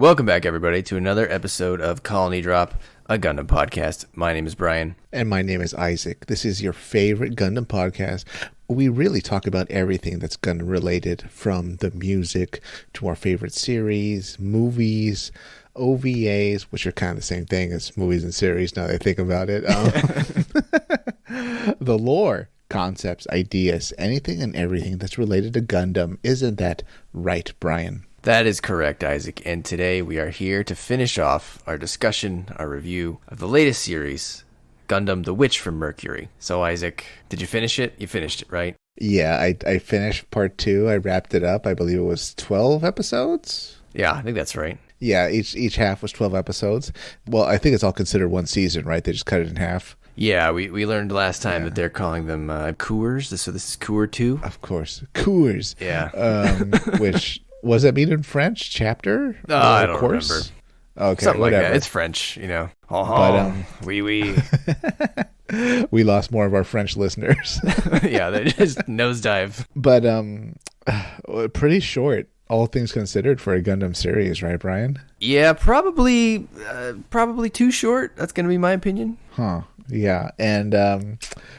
Welcome back, everybody, to another episode of Colony Drop, a Gundam podcast. My name is Brian. And my name is Isaac. This is your favorite Gundam podcast. We really talk about everything that's Gundam related, from the music to our favorite series, movies, OVAs, which are kind of the same thing as movies and series now that I think about it. The lore, concepts, ideas, anything and everything that's related to Gundam. Isn't that right, Brian? That is correct, Isaac. And today we are here to finish off our discussion, our review of the latest series, Gundam The Witch from Mercury. So, Isaac, did you finish it? You finished it, right? Yeah, I finished part 2. I wrapped it up. I believe it was 12 episodes. Yeah, I think that's right. Yeah, each half was 12 episodes. Well, I think it's all considered one season, right? They just cut it in half. Yeah, we learned last time that they're calling them cours. So this is cour 2? Of course. Cours. Yeah. Which... Was that mean in French? Chapter? I don't remember. Okay, something whatever. like that. It's French, you know. But we we lost more of our French listeners. Yeah, they just nosedive. But pretty short, all things considered, for a Gundam series, right, Brian? Yeah, probably too short. That's gonna be my opinion. Huh. Yeah, and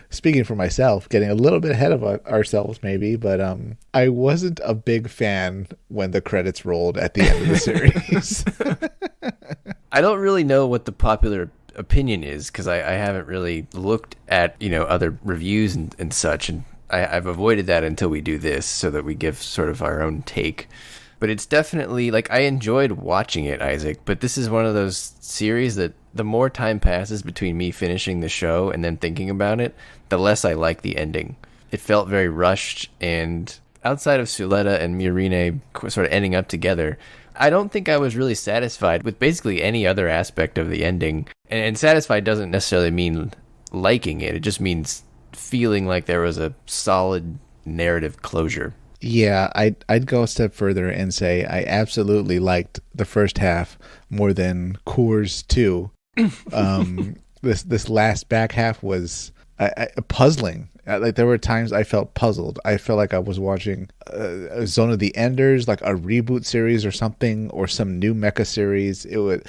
speaking for myself, getting a little bit ahead of ourselves maybe, but I wasn't a big fan when the credits rolled at the end of the series. I don't really know what the popular opinion is, because I haven't really looked at, other reviews and such, and I've avoided that until we do this, so that we give sort of our own take. But it's definitely, I enjoyed watching it, Isaac, but this is one of those series that the more time passes between me finishing the show and then thinking about it, the less I like the ending. It felt very rushed, and outside of Suletta and Miorine sort of ending up together, I don't think I was really satisfied with basically any other aspect of the ending. And satisfied doesn't necessarily mean liking it. It just means feeling like there was a solid narrative closure. Yeah, I'd go a step further and say I absolutely liked the first half more than Cours 2. This last back half was puzzling. There were times I felt puzzled. I felt like I was watching a Zone of the Enders, like a reboot series or something, or some new mecha series. It was,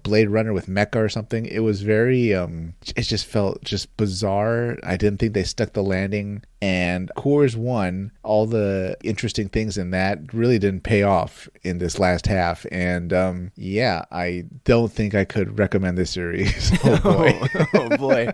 Blade Runner with mecha or something. It was very, it just felt just bizarre. I didn't think they stuck the landing. And Cours 1, all the interesting things in that really didn't pay off in this last half. And I don't think I could recommend this series. Oh boy. Oh boy.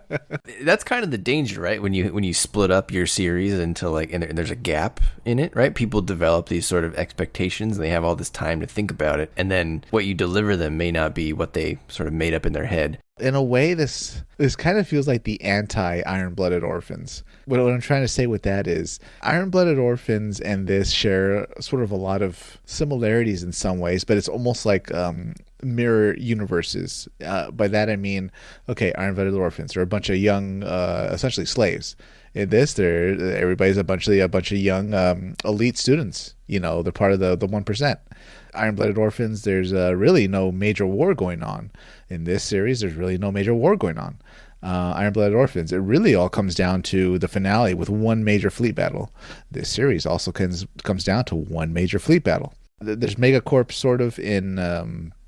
That's kind of the danger, right? When you split up your series into and there's a gap in it, right? People develop these sort of expectations and they have all this time to think about it. And then what you deliver them may not be what they sort of made up in their head. In a way, this kind of feels like the anti-Iron-Blooded Orphans. What I'm trying to say with that is Iron-Blooded Orphans and this share sort of a lot of similarities in some ways, but it's almost like mirror universes. By that I mean, okay, Iron-Blooded Orphans are a bunch of young, essentially slaves. In this, everybody's a bunch of young elite students. They're part of the 1%. Iron-Blooded Orphans, there's really no major war going on. In this series, there's really no major war going on. Iron-Blooded Orphans, it really all comes down to the finale with one major fleet battle. This series also comes down to one major fleet battle. There's Megacorps sort of in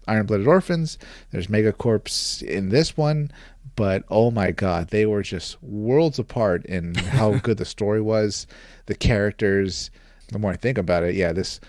Iron-Blooded Orphans. There's Megacorps in this one. But, oh my God, they were just worlds apart in how good the story was, the characters. The more I think about it, yeah, this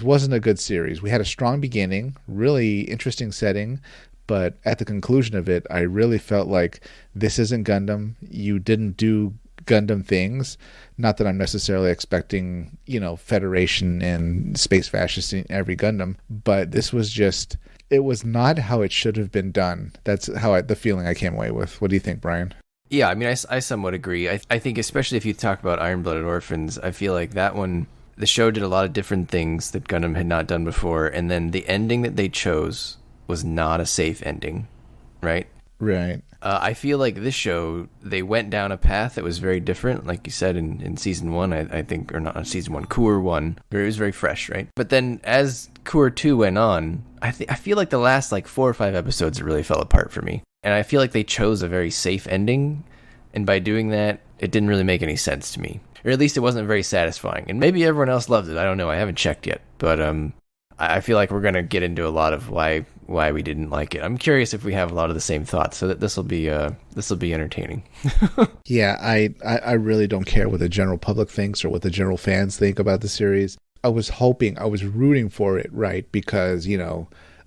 wasn't a good series. We had a strong beginning, really interesting setting, but at the conclusion of it, I really felt like this isn't Gundam. You didn't do Gundam things. Not that I'm necessarily expecting, Federation and space fascists in every Gundam, but this was just... It was not how it should have been done. That's the feeling I came away with. What do you think, Brian? Yeah, I mean, I somewhat agree. I think especially if you talk about Iron-Blooded Orphans, I feel like that one, the show did a lot of different things that Gundam had not done before, and then the ending that they chose was not a safe ending, right? Right. I feel like this show, they went down a path that was very different, like you said in season 1, I think, or not season 1, Cour 1, where it was very fresh, right? But then as Cour 2 went on, I feel like the last 4 or 5 episodes really fell apart for me. And I feel like they chose a very safe ending, and by doing that, it didn't really make any sense to me. Or at least it wasn't very satisfying. And maybe everyone else loved it, I don't know, I haven't checked yet. But I feel like we're going to get into a lot of why we didn't like it. I'm curious if we have a lot of the same thoughts, so that this will be entertaining. Yeah, I really don't care what the general public thinks or what the general fans think about the series. I was rooting for it, right? Because,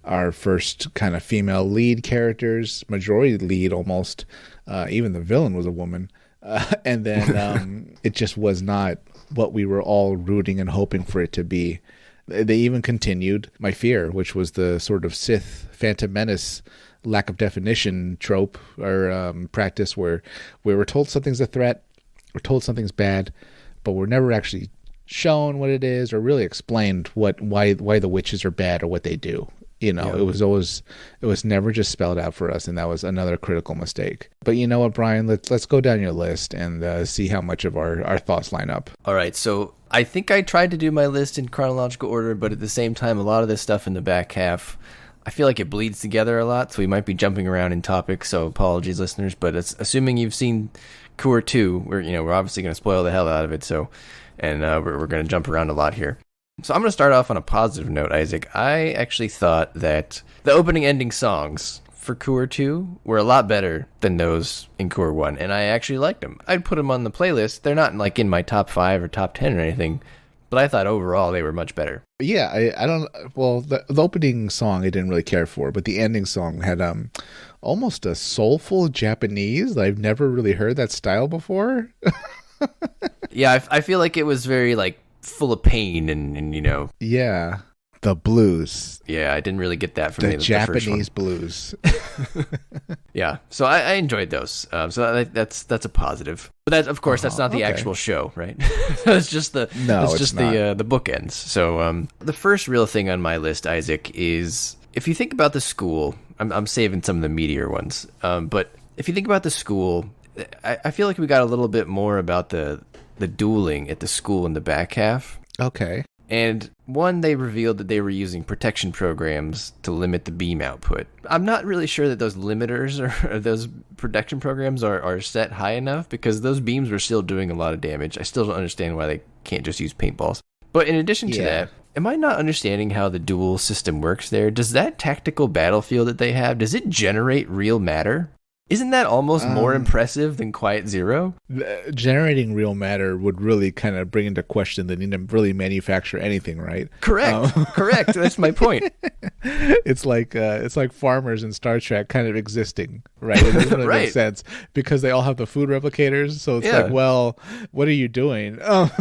our first kind of female lead characters, majority lead almost, even the villain was a woman. And then it just was not what we were all rooting and hoping for it to be. They even continued my fear, which was the sort of Sith Phantom Menace lack of definition trope or practice where we were told something's a threat, we're told something's bad, but we're never actually shown what it is or really explained why the witches are bad or what they do. It was never just spelled out for us, and that was another critical mistake. But you know what, Brian? Let's go down your list and see how much of our thoughts line up. All right, so I think I tried to do my list in chronological order, but at the same time, a lot of this stuff in the back half, I feel like it bleeds together a lot, so we might be jumping around in topics, so apologies, listeners. But assuming you've seen Cour 2, we're obviously going to spoil the hell out of it, and we're going to jump around a lot here. So I'm going to start off on a positive note, Isaac. I actually thought that the opening ending songs for Cour 2 were a lot better than those in Cour 1, and I actually liked them. I'd put them on the playlist. They're not like in my top 5 or top 10 or anything, but I thought overall they were much better. Yeah, the opening song I didn't really care for, but the ending song had almost a soulful Japanese. I've never really heard that style before. Yeah, I feel like it was very like full of pain and Yeah, the blues. Yeah, I didn't really get that from the Japanese blues. Yeah, so I enjoyed those. So that's a positive. But that, of course, that's not the actual show, right? It's just the bookends. So the first real thing on my list, Isaac, is if you think about the school. I'm saving some of the meatier ones. But if you think about the school, I feel like we got a little bit more about the dueling at the school in the back half. Okay. And one, they revealed that they were using protection programs to limit the beam output. I'm not really sure that those limiters or those protection programs are set high enough, because those beams were still doing a lot of damage. I still don't understand why they can't just use paintballs. But in addition to that, am I not understanding how the duel system works there? Does that tactical battlefield that they have, does it generate real matter? Isn't that almost more impressive than Quiet Zero? Generating real matter would really kind of bring into question the need to really manufacture anything, right? Correct. Correct. That's my point. It's like farmers in Star Trek kind of existing, right? It doesn't really make sense because they all have the food replicators. So it's like, well, what are you doing? Oh.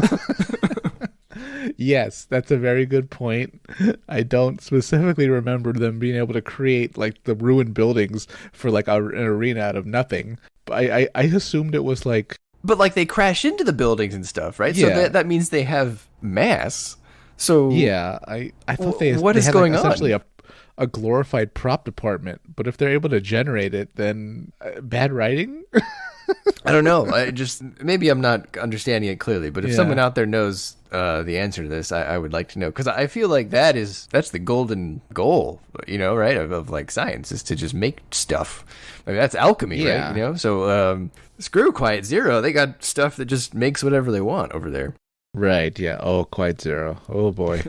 Yes, that's a very good point. I don't specifically remember them being able to create like the ruined buildings for like an arena out of nothing. But I assumed it was like... But like they crash into the buildings and stuff, right? Yeah. So that means they have mass. So yeah, I thought they what they is had going like, on? Essentially a glorified prop department. But if they're able to generate it, then bad writing? I don't know. Maybe I'm not understanding it clearly, but if someone out there knows the answer to this, I would like to know, because I feel like that's the golden goal, right? Of like science is to just make stuff. I mean, that's alchemy, right? So screw Quiet Zero. They got stuff that just makes whatever they want over there. Right, yeah. Oh, Quiet Zero. Oh, boy.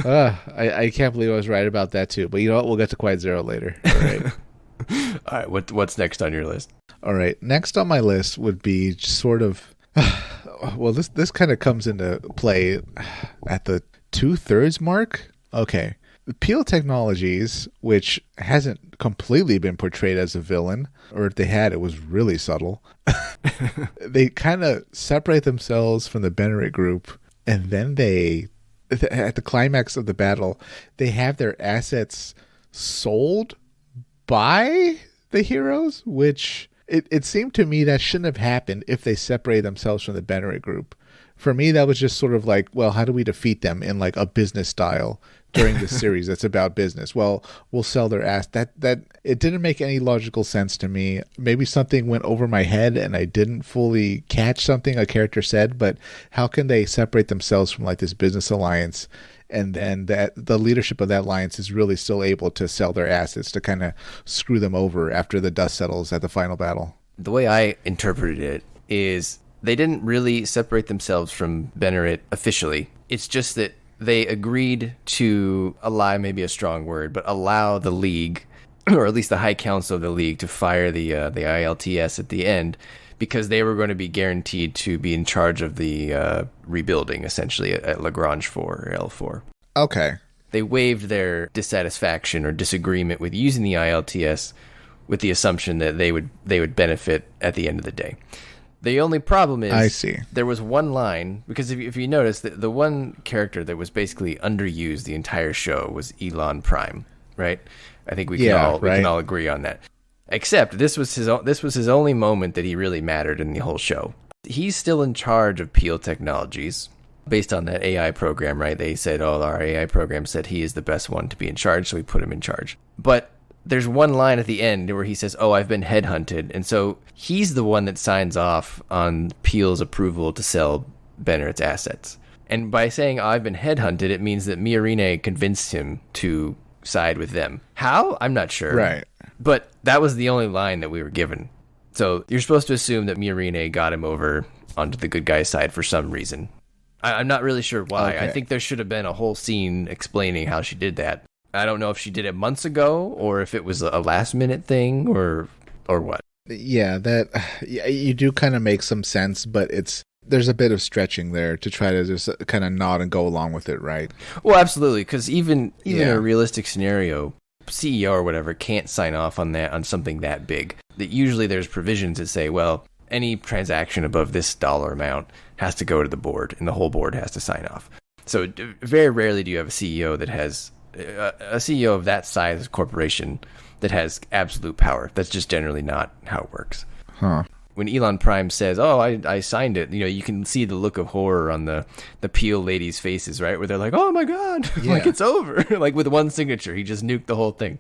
I can't believe I was right about that, too. But you know what? We'll get to Quiet Zero later. All right. All right, what's next on your list? All right, next on my list would be sort of... well, this kind of comes into play at the 2/3 mark. Okay. Peil Technologies, which hasn't completely been portrayed as a villain, or if they had, it was really subtle. They kind of separate themselves from the Bennett group, and then at the climax of the battle, they have their assets sold by the heroes, which it seemed to me that shouldn't have happened if they separated themselves from the Bennett group. For me, that was just sort of like, well, how do we defeat them in like a business style during this series that's about business? Well, we'll sell their ass. That it didn't make any logical sense to me. Maybe something went over my head and I didn't fully catch something a character said, but how can they separate themselves from like this business alliance, and then that the leadership of that alliance is really still able to sell their assets to kind of screw them over after the dust settles at the final battle? The way I interpreted it is they didn't really separate themselves from Bennett officially. It's just that they agreed to allow, maybe a strong word, but allow the League, or at least the High Council of the League, to fire the ILTS at the end, because they were going to be guaranteed to be in charge of the rebuilding, essentially, at Lagrange 4 or L4. Okay. They waived their dissatisfaction or disagreement with using the ILTS with the assumption that they would benefit at the end of the day. The only problem is, I see, there was one line, because if you notice, the one character that was basically underused the entire show was Elan Prime, right? I think we can all agree on that. Except this was his only moment that he really mattered in the whole show. He's still in charge of Peil Technologies, based on that AI program, right? They said, our AI program said he is the best one to be in charge, so we put him in charge. But there's one line at the end where he says, I've been headhunted. And so he's the one that signs off on Peil's approval to sell Bennett's assets. And by saying, I've been headhunted, it means that Miorine convinced him to side with them. How? I'm not sure. Right. But that was the only line that we were given. So you're supposed to assume that Miorine got him over onto the good guy's side for some reason. I'm not really sure why. Okay. I think there should have been a whole scene explaining how she did that. I don't know if she did it months ago or if it was a last-minute thing or what. Yeah, you do kind of make some sense, but there's a bit of stretching there to try to just kind of nod and go along with it, right? Well, absolutely, because even in a realistic scenario, CEO or whatever can't sign off on something that big. That usually there's provisions that say, well, any transaction above this dollar amount has to go to the board, and the whole board has to sign off. So very rarely do you have a CEO that has a CEO of that size corporation that has absolute power. That's just generally not how it works. Huh. When Elan Prime says, I signed it, you can see the look of horror on the Peil ladies' faces, right? Where they're like, oh my God, like it's over. Like with one signature, he just nuked the whole thing.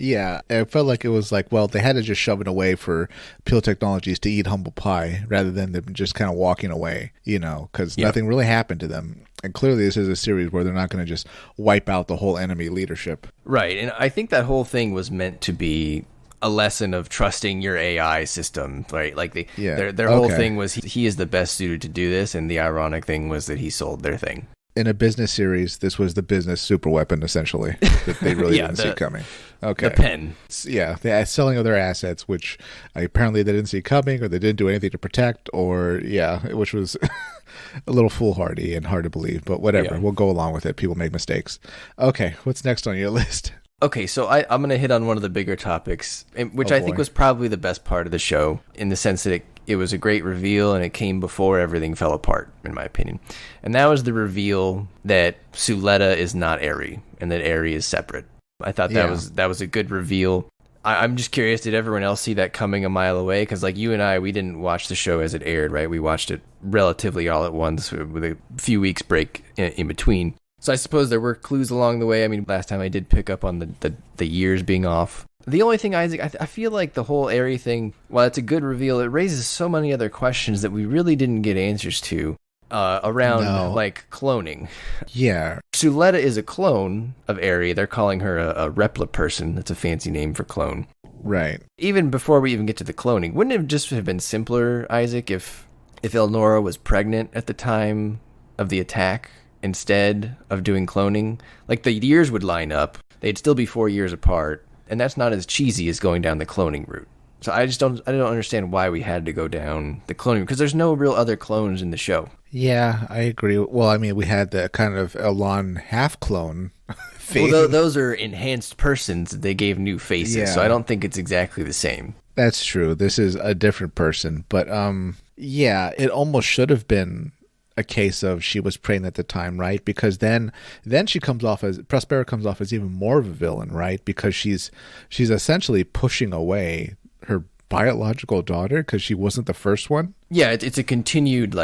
Yeah, it felt like it was like, well, they had to just shove it away for Peil Technologies to eat humble pie rather than them just kind of walking away, because nothing really happened to them. And clearly this is a series where they're not going to just wipe out the whole enemy leadership. Right, and I think that whole thing was meant to be a lesson of trusting your AI system, right? Like their whole thing was he is the best suited to do this, and the ironic thing was that he sold their thing. In a business series, this was the business super weapon, essentially, that they really didn't see coming. Okay. The pen. Yeah, the selling of their assets, which apparently they didn't see coming, or they didn't do anything to protect, which was a little foolhardy and hard to believe, but whatever. Yeah. We'll go along with it. People make mistakes. Okay, what's next on your list? Okay, so I'm going to hit on one of the bigger topics, which I think was probably the best part of the show, in the sense that it was a great reveal, and it came before everything fell apart, in my opinion. And that was the reveal that Suletta is not Aerie, and that Aerie is separate. I thought that was a good reveal. I'm just curious, did everyone else see that coming a mile away? Because like you and I, we didn't watch the show as it aired, right? We watched it relatively all at once with a few weeks break in between. So I suppose there were clues along the way. I mean, last time I did pick up on the years being off. The only thing, Isaac, I feel like the whole Aerie thing, while it's a good reveal, it raises so many other questions that we really didn't get answers to around like cloning. Yeah. Suletta is a clone of Aerie. They're calling her a repla person. That's a fancy name for clone. Right. Even before we even get to the cloning, wouldn't it just have been simpler, Isaac, if Elnora was pregnant at the time of the attack instead of doing cloning? Like the years would line up. They'd still be 4 years apart. And that's not as cheesy as going down the cloning route. So I don't understand why we had to go down the cloning, because there's no real other clones in the show. Yeah, I agree. Well, I mean, we had the kind of Elan half-clone thing. Well, those are enhanced persons. They gave new faces, so I don't think it's exactly the same. That's true. This is a different person. But, it almost should have been a case of she was pregnant at the time, right? Because then she comes off as Prospera comes off as even more of a villain, right? Because she's essentially pushing away her biological daughter because she wasn't the first one. Yeah, it's a continued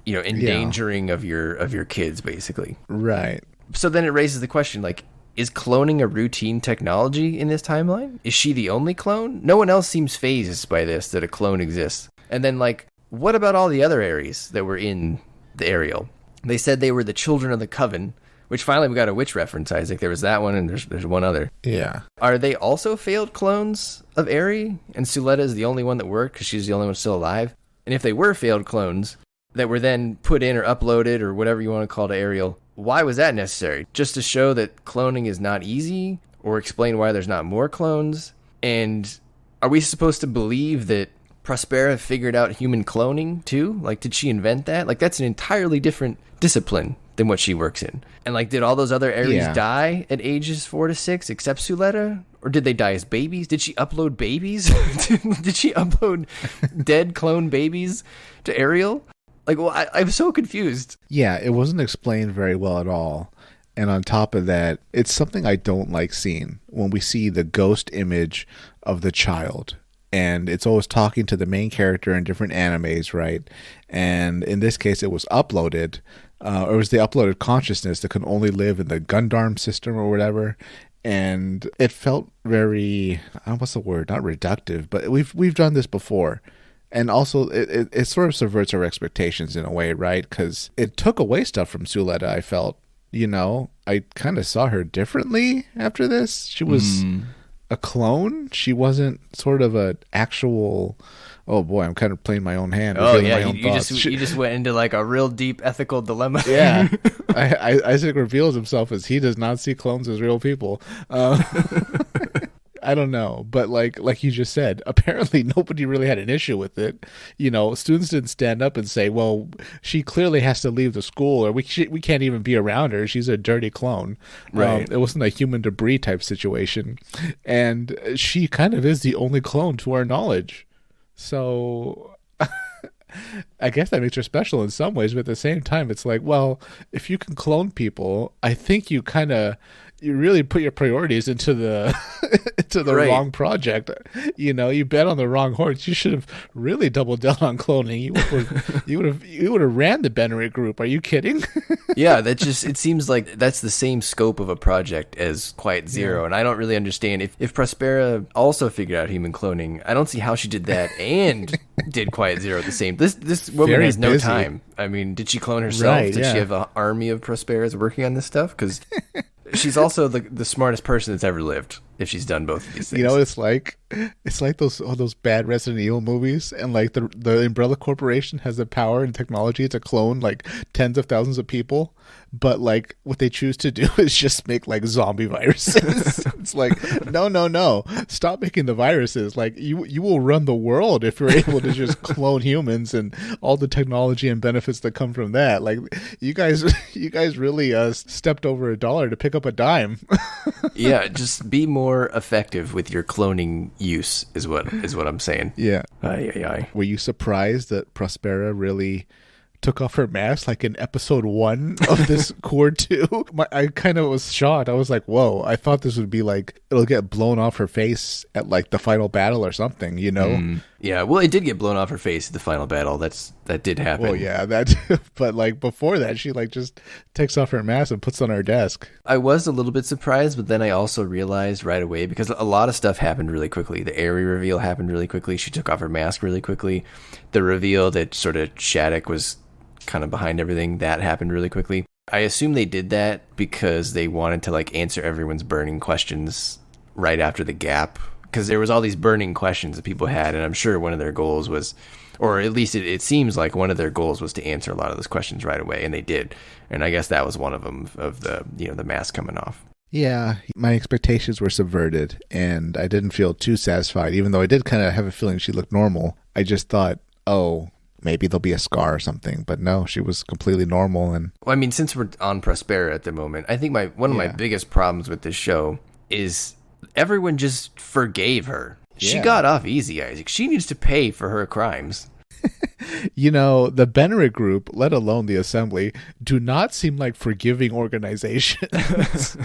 endangering of your kids, basically. Right. So then it raises the question, like, is cloning a routine technology in this timeline? Is she the only clone? No one else seems fazed by this, that a clone exists. And then, like, what about all the other Aries that were in the Ariel? They said they were the children of the Coven, which finally we got a witch reference, Isaac. There was that one, and there's one other. Yeah. Are they also failed clones of Aerie? And Suletta is the only one that worked because she's the only one still alive? And if they were failed clones, that were then put in or uploaded or whatever you want to call it to Ariel. Why was that necessary? Just to show that cloning is not easy, or explain why there's not more clones? And are we supposed to believe that Prospera figured out human cloning too? Like, did she invent that? Like, that's an entirely different discipline than what she works in. And like, did all those other Aries die at ages 4 to 6 except Suletta? Or did they die as babies? Did she upload babies? Did she upload dead clone babies to Ariel? Like, well, I'm so confused. Yeah, it wasn't explained very well at all. And on top of that, it's something I don't like seeing when we see the ghost image of the child. And it's always talking to the main character in different animes, right? And in this case, it was uploaded, or it was the uploaded consciousness that can only live in the Gundam system or whatever. And it felt very, what's the word? Not reductive, but we've done this before. And also, it sort of subverts our expectations in a way, right? Because it took away stuff from Suletta, I felt. You know, I kind of saw her differently after this. She was a clone. She wasn't sort of an actual... Oh, boy, I'm kind of playing my own hand. Oh, yeah, you just went into like a real deep ethical dilemma. Yeah. Isaac reveals himself as he does not see clones as real people. I don't know, but like you just said, apparently nobody really had an issue with it. You know, students didn't stand up and say, "Well, she clearly has to leave the school, or we can't even be around her. She's a dirty clone." Right. It wasn't a human debris type situation, and she kind of is the only clone to our knowledge. So, I guess that makes her special in some ways, but at the same time, it's like, well, if you can clone people, I think you really put your priorities into the right. Wrong project. You know, you bet on the wrong horse. You should have really doubled down on cloning. You would have ran the Benrick group. Are you kidding? Yeah, it seems like that's the same scope of a project as Quiet Zero, and I don't really understand if Prospera also figured out human cloning. I don't see how she did that and did Quiet Zero at the same. This woman Very has no busy. time. I mean, did she clone herself? Right, Did she have an army of Prosperas working on this stuff? Because she's also the smartest person that's ever lived, if she's done both of these things. You know what it's like? It's like those bad Resident Evil movies, and like the Umbrella Corporation has the power and technology to clone like tens of thousands of people, but like what they choose to do is just make like zombie viruses. It's like, no, stop making the viruses. Like you will run the world if you're able to just clone humans and all the technology and benefits that come from that. Like you guys really stepped over $1 to pick up a dime. Yeah, just be more effective with your cloning use is what I'm saying. Yeah. Aye. Were you surprised that Prospera really took off her mask like in episode 1 of this core 2? I kind of was shocked. I was like, whoa, I thought this would be like it'll get blown off her face at like the final battle or something, you know? Yeah, well, it did get blown off her face at the final battle. That did happen. Well, yeah, that. But like before that, she like just takes off her mask and puts it on her desk. I was a little bit surprised, but then I also realized right away, because a lot of stuff happened really quickly. The Aerie reveal happened really quickly. She took off her mask really quickly. The reveal that sort of Shaddiq was kind of behind everything, that happened really quickly. I assume they did that because they wanted to like answer everyone's burning questions right after the gap, because there was all these burning questions that people had, and I'm sure one of their goals was, or at least it seems like one of their goals was to answer a lot of those questions right away, and they did. And I guess that was one of them, of the mask coming off. Yeah, my expectations were subverted, and I didn't feel too satisfied, even though I did kind of have a feeling she looked normal. I just thought, oh, maybe there'll be a scar or something. But no, she was completely normal. And well, I mean, since we're on Prospera at the moment, I think one of my biggest problems with this show is everyone just forgave her. Yeah. She got off easy, Isaac. She needs to pay for her crimes. You know, the Benrick group, let alone the Assembly, do not seem like forgiving organizations.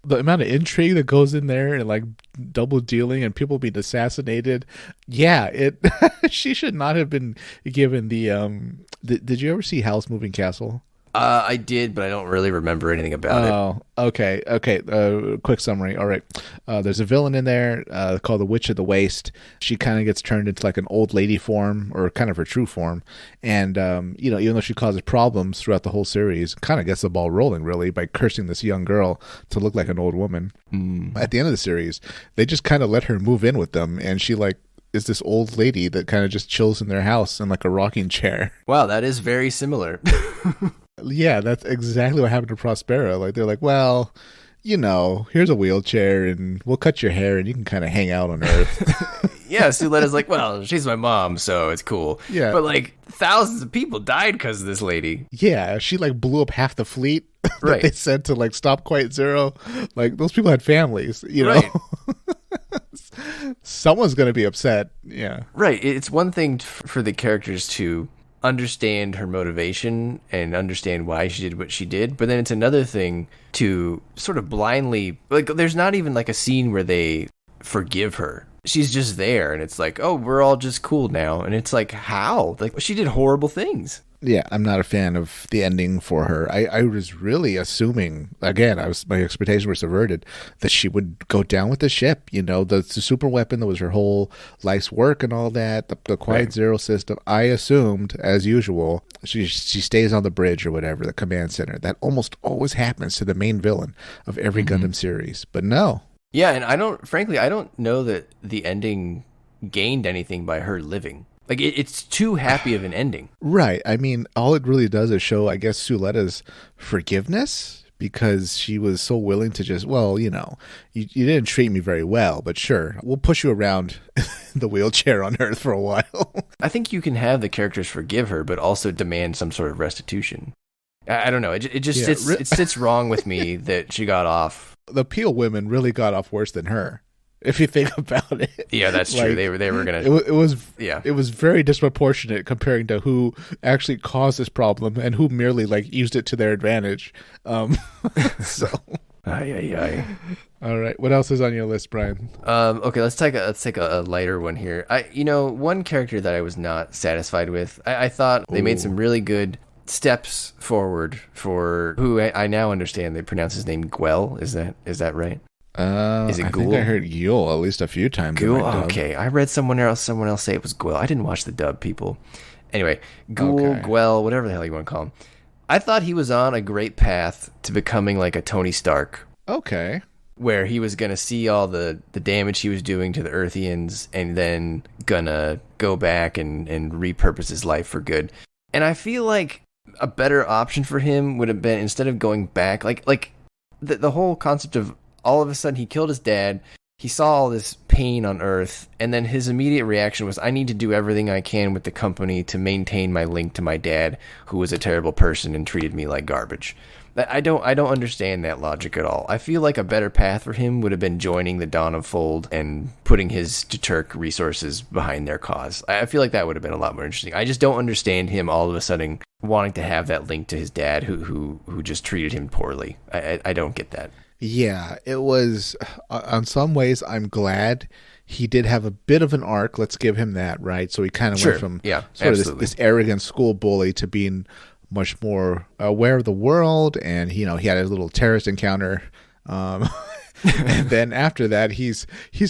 The amount of intrigue that goes in there and like double dealing and people being assassinated. Yeah, she should not have been given the did you ever see Howl's Moving Castle? I did, but I don't really remember anything about it. Oh, okay. Quick summary. All right. There's a villain in there called the Witch of the Waste. She kind of gets turned into like an old lady form, or kind of her true form. And, even though she causes problems throughout the whole series, kind of gets the ball rolling, really, by cursing this young girl to look like an old woman. At the end of the series, they just kind of let her move in with them, and she like is this old lady that kind of just chills in their house in like a rocking chair. Wow, that is very similar. Yeah, that's exactly what happened to Prospera. Like, they're like, well, here's a wheelchair and we'll cut your hair and you can kind of hang out on Earth. Yeah, Suletta's like, well, she's my mom, so it's cool. Yeah. But like thousands of people died because of this lady. Yeah, she like blew up half the fleet that Right. they sent to like stop Quiet Zero. Like, those people had families, Right. Someone's going to be upset. Yeah. Right. It's one thing for the characters to understand her motivation and understand why she did what she did, but then it's another thing to sort of blindly, like, there's not even like a scene where they forgive her. She's just there and it's like, oh, we're all just cool now. And it's like, how? Like, she did horrible things. Yeah, I'm not a fan of the ending for her. I was really assuming, again, my expectations were subverted, that she would go down with the ship. The super weapon that was her whole life's work and all that, the Quiet Zero system. I assumed, as usual, she stays on the bridge or whatever, the command center. That almost always happens to the main villain of every Gundam series. But no. Yeah, and I don't know that the ending gained anything by her living. Like, it's too happy of an ending. Right. I mean, all it really does is show, I guess, Suletta's forgiveness, because she was so willing to just, well, you didn't treat me very well, but sure, we'll push you around the wheelchair on Earth for a while. I think you can have the characters forgive her, but also demand some sort of restitution. I don't know. It just sits wrong with me that she got off. The Peil women really got off worse than her, if you think about it. Yeah, that's true. They were gonna. It was very disproportionate comparing to who actually caused this problem and who merely like used it to their advantage. So. Aye. All right. What else is on your list, Brian? Okay, let's take a lighter one here. One character that I was not satisfied with. I thought they made some really good steps forward for who I now understand they pronounce his name Gwell. Is that right? Is it Ghoul? I think I heard Yule at least a few times. Ghoul? Okay, I read someone else say it was Gwell. I didn't watch the dub, people. Anyway, Ghoul, Okay. Gwell, whatever the hell you want to call him. I thought he was on a great path to becoming like a Tony Stark, Okay. where he was going to see all the damage he was doing to the Earthians and then gonna go back and repurpose his life for good. And I feel like a better option for him would have been, instead of going back, like the whole concept of all of a sudden he killed his dad, he saw all this pain on Earth, and then his immediate reaction was, I need to do everything I can with the company to maintain my link to my dad, who was a terrible person and treated me like garbage. I don't understand that logic at all. I feel like a better path for him would have been joining the Dawn of Fold and putting his Turk resources behind their cause. I feel like that would have been a lot more interesting. I just don't understand him all of a sudden wanting to have that link to his dad who just treated him poorly. I don't get that. Yeah, it was, on some ways, I'm glad he did have a bit of an arc. Let's give him that, right? So he kind of went from sort of this arrogant school bully to being much more aware of the world, and he had a little terrorist encounter, and then after that he's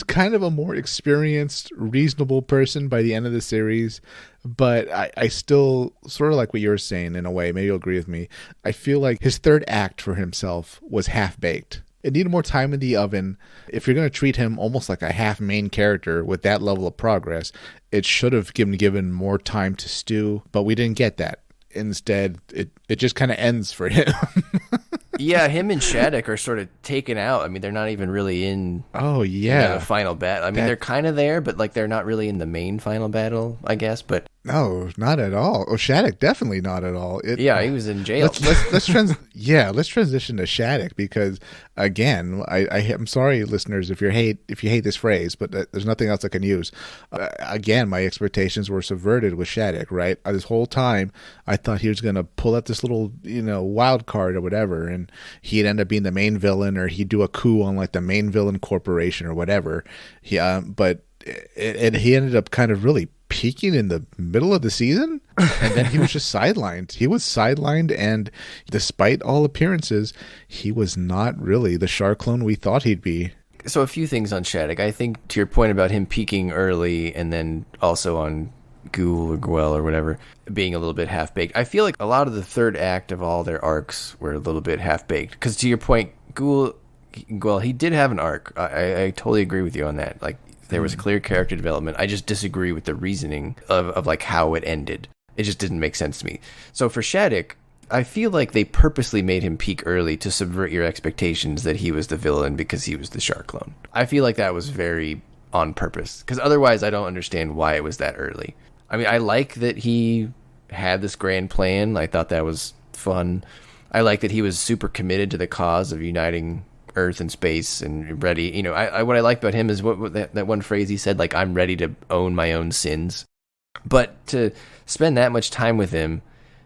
kind of a more experienced, reasonable person by the end of the series. But I still, sort of like what you were saying in a way, maybe you'll agree with me, I feel like his third act for himself was half-baked. It needed more time in the oven. If you're going to treat him almost like a half main character with that level of progress, it should have given more time to stew, but we didn't get that. Instead, it just kind of ends for him. Yeah, him and Shaddiq are sort of taken out. I mean, they're not even really in the final battle. I mean, they're kind of there, but like they're not really in the main final battle, I guess. But no, not at all. Oh, Shaddiq, definitely not at all. He was in jail. Let's transition to Shaddiq, because again, I'm sorry, listeners, if you hate this phrase, but there's nothing else I can use. Again, my expectations were subverted with Shaddiq. Right, this whole time I thought he was going to pull out this little wild card or whatever, and he'd end up being the main villain, or he'd do a coup on like the main villain corporation or whatever. But he ended up kind of really peaking in the middle of the season, and then he was just sidelined. He was sidelined, and despite all appearances, he was not really the Char clone we thought he'd be. So a few things on Shaddiq. I think to your point about him peaking early, and then also on Ghoul or Gwell or whatever being a little bit half-baked. I feel like a lot of the third act of all their arcs were a little bit half-baked, because to your point, Gwell, he did have an arc. I totally agree with you on that. Like, There was clear character development. I just disagree with the reasoning of like how it ended. It just didn't make sense to me. So for Shaddiq, I feel like they purposely made him peak early to subvert your expectations that he was the villain because he was the shark clone. I feel like that was very on purpose, because otherwise I don't understand why it was that early. I mean, I like that he had this grand plan. I thought that was fun. I like that he was super committed to the cause of uniting Earth and space and ready. You know, what I like about him is what that one phrase he said, like, I'm ready to own my own sins. But to spend that much time with him,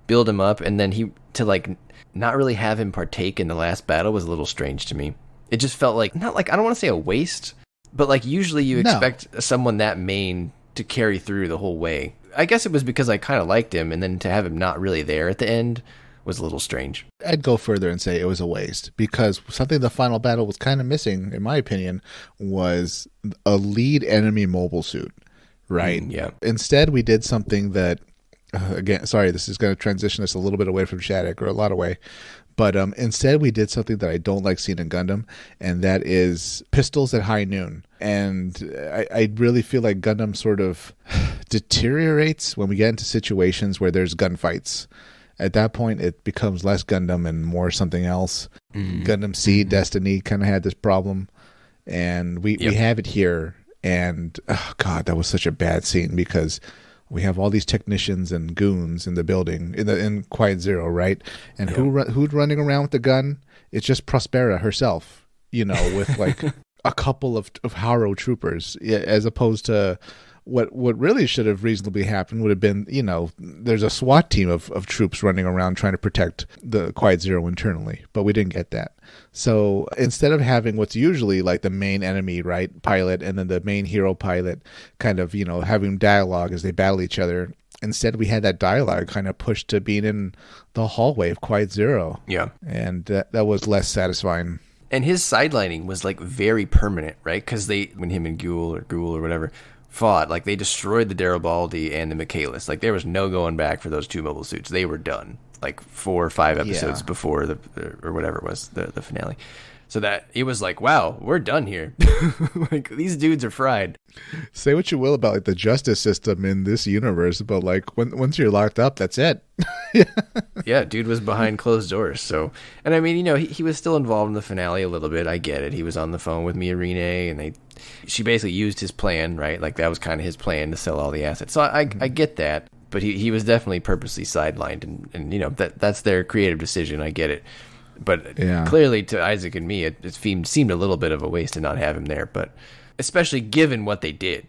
build him up, and then to like not really have him partake in the last battle was a little strange to me. It just felt like, not like, I don't want to say a waste, but like usually you expect someone that main to carry through the whole way. I guess it was because I kind of liked him, and then to have him not really there at the end was a little strange. I'd go further and say it was a waste, because something the final battle was kind of missing, in my opinion, was a lead enemy mobile suit, right? Yeah. Instead, we did something that, again, sorry, this is going to transition us a little bit away from Shaddiq, or a lot away, but instead we did something that I don't like seeing in Gundam, and that is pistols at high noon. And I really feel like Gundam sort of deteriorates when we get into situations where there's gunfights. At that point, it becomes less Gundam and more something else. Gundam Seed Destiny kind of had this problem, and we have it here. And oh god, that was such a bad scene, because we have all these technicians and goons in the building in Quiet Zero, right? And who's running around with the gun? It's just Prospera herself, you know, with like a couple of Haro troopers, as opposed to what really should have reasonably happened would have been, you know, there's a SWAT team of troops running around trying to protect the Quiet Zero internally, but we didn't get that. So instead of having what's usually like the main enemy, right, pilot, and then the main hero pilot kind of, you know, having dialogue as they battle each other, instead we had that dialogue kind of pushed to being in the hallway of Quiet Zero. Yeah. And that was less satisfying. And his sidelining was like very permanent, right? Because when him and Ghoul or whatever fought, like they destroyed the Garibaldi and the Michaelis. Like there was no going back for those two mobile suits. They were done like 4 or 5 episodes before or whatever it was, the finale. So that it was like, wow, we're done here. Like these dudes are fried. Say what you will about like the justice system in this universe, but like once you're locked up, that's it. Yeah, dude was behind closed doors. So, and I mean, you know, he was still involved in the finale a little bit. I get it. He was on the phone with Miorine, and she basically used his plan, right? Like that was kind of his plan to sell all the assets. So I get that, but he was definitely purposely sidelined, and you know that's their creative decision. I get it. But clearly to Isaac and me, it seemed a little bit of a waste to not have him there. But especially given what they did,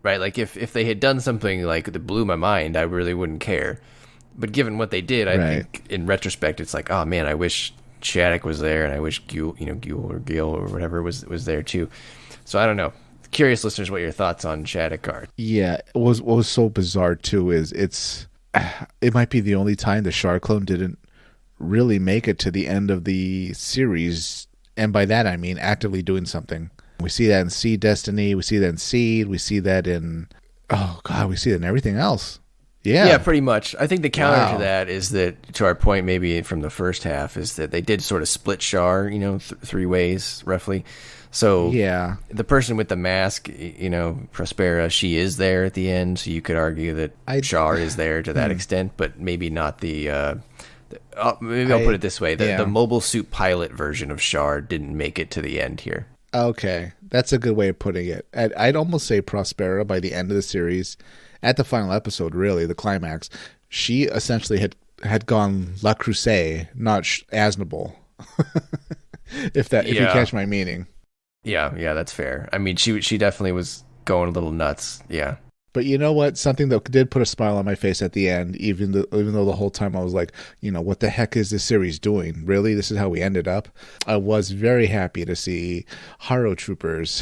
right? Like if they had done something like that blew my mind, I really wouldn't care. But given what they did, I think in retrospect, it's like, oh man, I wish Shaddiq was there, and I wish Ghoul or whatever was there too. So I don't know. Curious listeners, what your thoughts on Shaddiq are? Yeah, what was so bizarre too is it might be the only time the Shark clone didn't really make it to the end of the series, and by that I mean actively doing something. We see that in Seed Destiny, we see that in Seed, we see that in we see that in everything else. Yeah, pretty much. I think the counter to that is that, to our point maybe from the first half, is that they did sort of split Char, you know, 3 ways roughly. So the person with the mask, you know, Prospera, she is there at the end, so you could argue that Char is there to that extent, but maybe not the maybe I'll put it this way. The mobile suit pilot version of Char didn't make it to the end here. Okay. That's a good way of putting it. I'd almost say Prospera, by the end of the series, at the final episode, really, the climax, she essentially had gone La Crusade, not Aznable. if you catch my meaning. Yeah, that's fair. I mean, she definitely was going a little nuts. Yeah. But you know what? Something that did put a smile on my face at the end, even though the whole time I was like, you know, what the heck is this series doing? Really? This is how we ended up? I was very happy to see Haro troopers.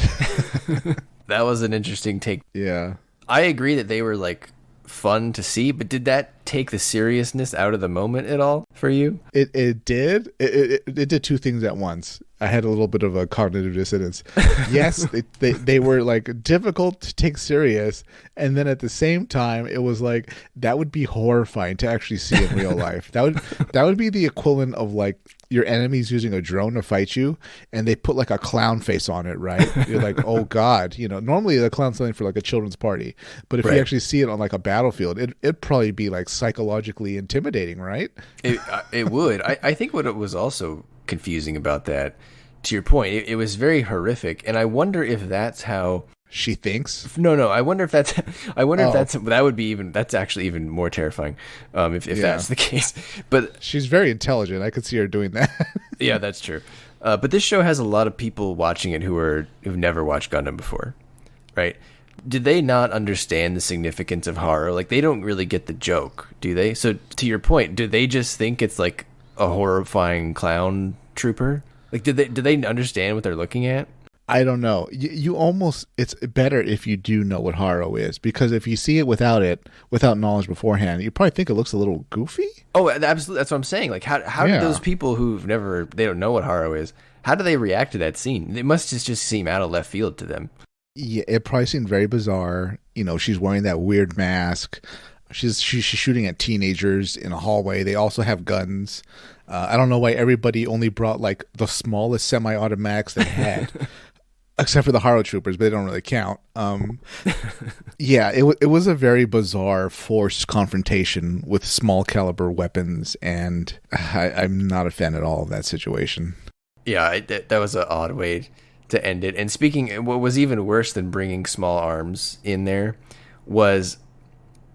That was an interesting take. Yeah. I agree that they were like fun to see, but did that take the seriousness out of the moment at all for you? It did. It did 2 things at once. I had a little bit of a cognitive dissonance. Yes, they were like difficult to take serious, and then at the same time, it was like that would be horrifying to actually see in real life. That would be the equivalent of like your enemy's using a drone to fight you, and they put like a clown face on it, right? You're like, oh God, normally the clown's something for like a children's party, but if you actually see it on like a battlefield, it'd probably be like psychologically intimidating, right? It would. I think what it was also confusing about that, to your point, it was very horrific, and I wonder if that's how she thinks. No. I wonder if that's. That's actually even more terrifying. If that's the case, but she's very intelligent. I could see her doing that. Yeah, that's true. But this show has a lot of people watching it who've never watched Gundam before, right? Did they not understand the significance of horror? Like, they don't really get the joke, do they? So, to your point, do they just think it's like a horrifying clown trooper? Like, do they understand what they're looking at? I don't know. You almost, it's better if you do know what Haro is, because if you see it without knowledge beforehand, you probably think it looks a little goofy. Oh, absolutely. That's what I'm saying. Like, how do those people they don't know what Haro is, how do they react to that scene? It must just seem out of left field to them. Yeah, it probably seemed very bizarre. She's wearing that weird mask. She's shooting at teenagers in a hallway. They also have guns. I don't know why everybody only brought like the smallest semi-automatics they had. Except for the Haro troopers, but they don't really count. Yeah, it was a very bizarre, forced confrontation with small caliber weapons, and I'm not a fan at all of that situation. Yeah, that was an odd way to end it. And what was even worse than bringing small arms in there was,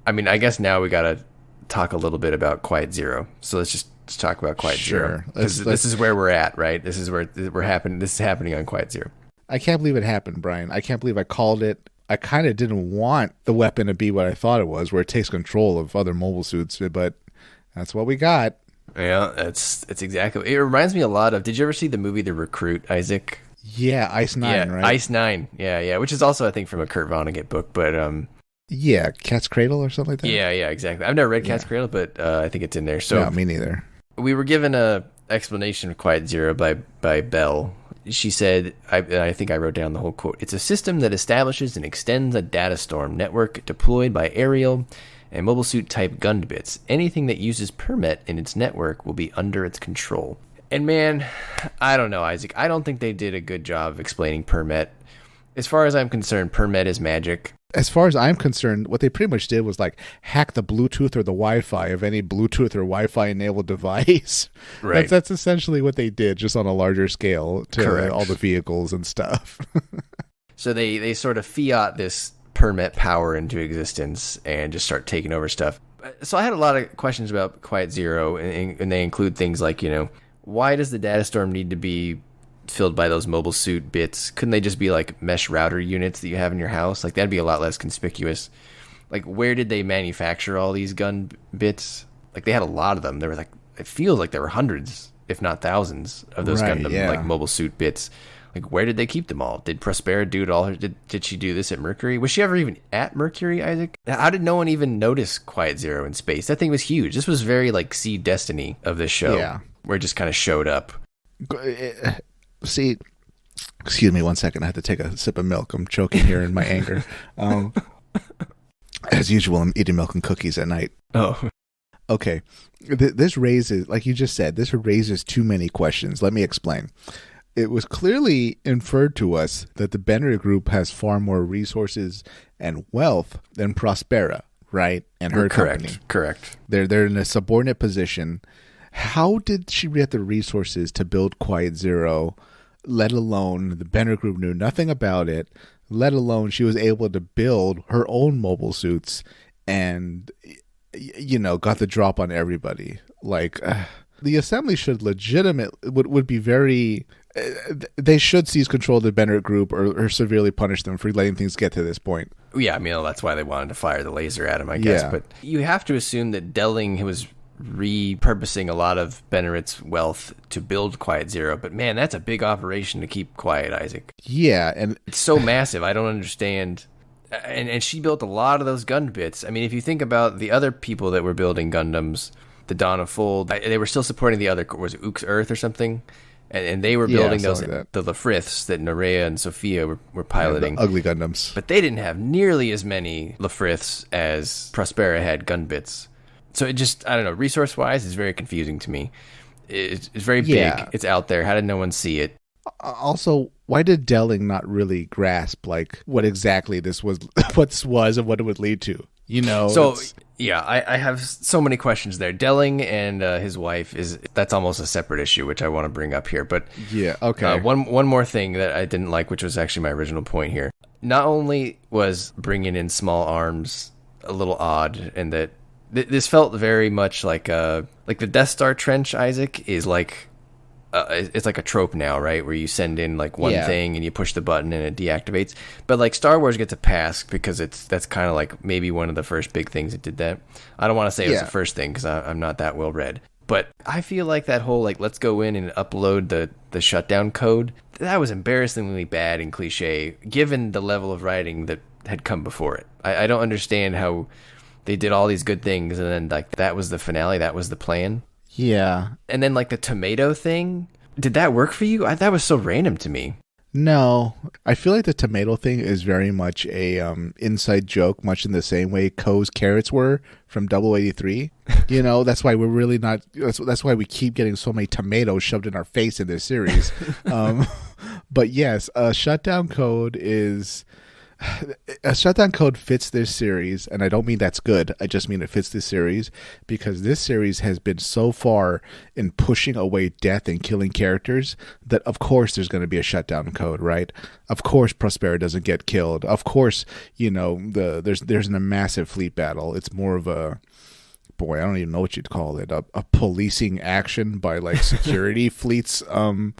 I guess now we got to talk a little bit about Quiet Zero. So let's talk about Quiet Zero. This is where we're at, right? This is where this is happening on Quiet Zero. I can't believe it happened, Brian. I can't believe I called it. I kind of didn't want the weapon to be what I thought it was, where it takes control of other mobile suits, but that's what we got. Yeah, it's exactly. It reminds me a lot of. Did you ever see the movie The Recruit, Isaac? Yeah, Ice Nine, right? Ice Nine. Yeah, which is also, I think, from a Kurt Vonnegut book, but yeah, Cat's Cradle or something like that. Yeah, exactly. I've never read Cat's Cradle, but I think it's in there. So no, me neither. We were given a explanation of Quiet Zero by Bell. She said, I think I wrote down the whole quote. It's a system that establishes and extends a data storm network deployed by aerial and mobile suit type Gundabits. Anything that uses Permet in its network will be under its control. And man, I don't know, Isaac. I don't think they did a good job of explaining Permet. As far as I'm concerned, Permet is magic. As far as I'm concerned, what they pretty much did was like hack the Bluetooth or the Wi-Fi of any Bluetooth or Wi-Fi enabled device. Right. That's essentially what they did, just on a larger scale to Correct. All the vehicles and stuff. So they sort of fiat this Permet power into existence and just start taking over stuff. So I had a lot of questions about Quiet Zero, and they include things like, why does the data storm need to be filled by those mobile suit bits? Couldn't they just be like mesh router units that you have in your house? Like, that'd be a lot less conspicuous. Like, where did they manufacture all these gun bits? Like, they had a lot of them. There were like, it feels like there were hundreds, if not thousands, of those Gundam like mobile suit bits. Like, where did they keep them all? Did Prospera do it all? Did she do this at Mercury? Was she ever even at Mercury, Isaac? How did no one even notice Quiet Zero in space? That thing was huge. This was very like Seed Destiny of this show. Yeah. Where it just kind of showed up. See, excuse me 1 second. I have to take a sip of milk. I'm choking here in my anger. As usual, I'm eating milk and cookies at night. Oh. Okay. This raises, like you just said, this raises too many questions. Let me explain. It was clearly inferred to us that the Benner Group has far more resources and wealth than Prospera, right? And her company. Correct. They're in a subordinate position. How did she get the resources to build Quiet Zero, let alone the Benner Group knew nothing about it, let alone she was able to build her own mobile suits and, got the drop on everybody? Like, the assembly should would be very... they should seize control of the Benner Group or severely punish them for letting things get to this point. Yeah, that's why they wanted to fire the laser at him, I guess. Yeah. But you have to assume that Delling was repurposing a lot of Bennerit's wealth to build Quiet Zero, but man, that's a big operation to keep quiet, Isaac. Yeah, and it's so massive. I don't understand. And she built a lot of those gun bits. If you think about the other people that were building Gundams, the Dawn of Fold, they were still supporting the other, was it Ooks Earth or something? And they were building those, like the Lafriths that Nerea and Sophia were piloting. The ugly Gundams. But they didn't have nearly as many Lafriths as Prospera had gun bits. So it just, I don't know, resource-wise, is very confusing to me. It's very Yeah. big. It's out there. How did no one see it? Also, why did Delling not really grasp like what exactly this was, what this was, and what it would lead to? So yeah, I have so many questions there. Delling and his wife that's almost a separate issue, which I want to bring up here. But yeah, okay. One more thing that I didn't like, which was actually my original point here. Not only was bringing in small arms a little odd, and that this felt very much like the Death Star trench. Isaac is like. It's like a trope now, right? Where you send in like one thing and you push the button and it deactivates. But like Star Wars gets a pass because that's kind of like maybe one of the first big things that did that. I don't want to say it was the first thing because I'm not that well read. But I feel like that whole like let's go in and upload the shutdown code, that was embarrassingly bad and cliche given the level of writing that had come before it. I don't understand how they did all these good things and then like that was the finale, that was the plan. Yeah. And then like the tomato thing, did that work for you? That was so random to me. No, I feel like the tomato thing is very much a inside joke, much in the same way Coe's carrots were from 083. That's why we're really not. That's why we keep getting so many tomatoes shoved in our face in this series. But yes, a shutdown code fits this series, and I don't mean that's good. I just mean it fits this series because this series has been so far in pushing away death and killing characters that of course there's going to be a shutdown code, right? Of course Prospera doesn't get killed. Of course, there's a massive fleet battle. It's more of a I don't even know what you'd call it. A policing action by like security fleets. A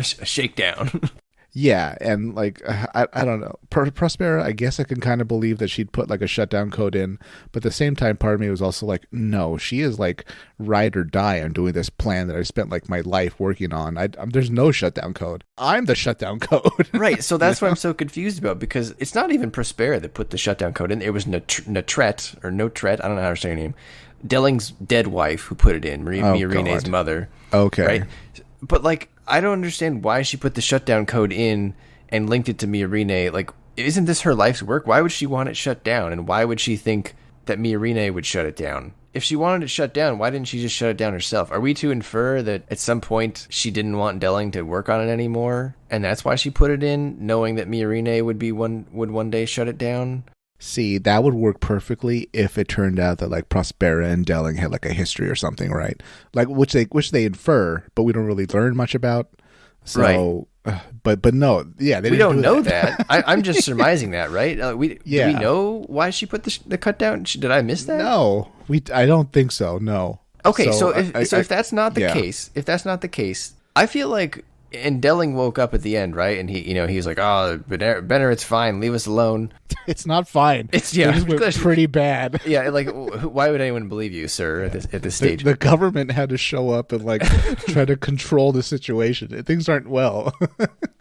shakedown. Yeah, and like I don't know, Prospera. I guess I can kind of believe that she'd put like a shutdown code in, but at the same time, part of me was also like, no, she is like ride or die. I'm doing this plan that I spent like my life working on. There's no shutdown code. I'm the shutdown code. Right. So that's what I'm so confused about because it's not even Prospera that put the shutdown code in. It was Natret or Notret. I don't know how to say her name. Delling's dead wife who put it in. Miorine's mother. Okay. Right. But like, I don't understand why she put the shutdown code in and linked it to Miorine. Like, isn't this her life's work? Why would she want it shut down? And why would she think that Miorine would shut it down? If she wanted it shut down, why didn't she just shut it down herself? Are we to infer that at some point she didn't want Delling to work on it anymore, and that's why she put it in, knowing that Miorine would one day shut it down? See, that would work perfectly if it turned out that like Prospera and Delling had like a history or something, right? Like which they infer, but we don't really learn much about. So, right. But no, yeah, we don't know that. I'm just surmising that, right? Do we know why she put the cut down? Did I miss that? No, I don't think so. No. Okay, so if that's not the case, I feel like. And Delling woke up at the end, right? And he was like, "Oh, Benner, it's fine. Leave us alone." It's not fine. It went pretty bad. Yeah, like why would anyone believe you, sir? At this stage, the government had to show up and like try to control the situation. Things aren't well.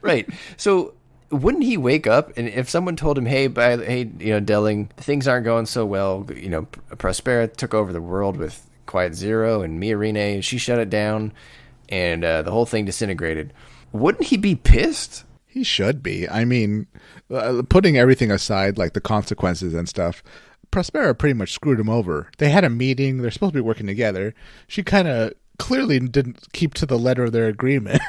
Right. So wouldn't he wake up and if someone told him, "Hey, Delling, things aren't going so well. Prospera took over the world with Quiet Zero, and Miorine, she shut it down." And the whole thing disintegrated. Wouldn't he be pissed? He should be. I mean, putting everything aside, like the consequences and stuff, Prospera pretty much screwed him over. They had a meeting. They're supposed to be working together. She kind of clearly didn't keep to the letter of their agreement.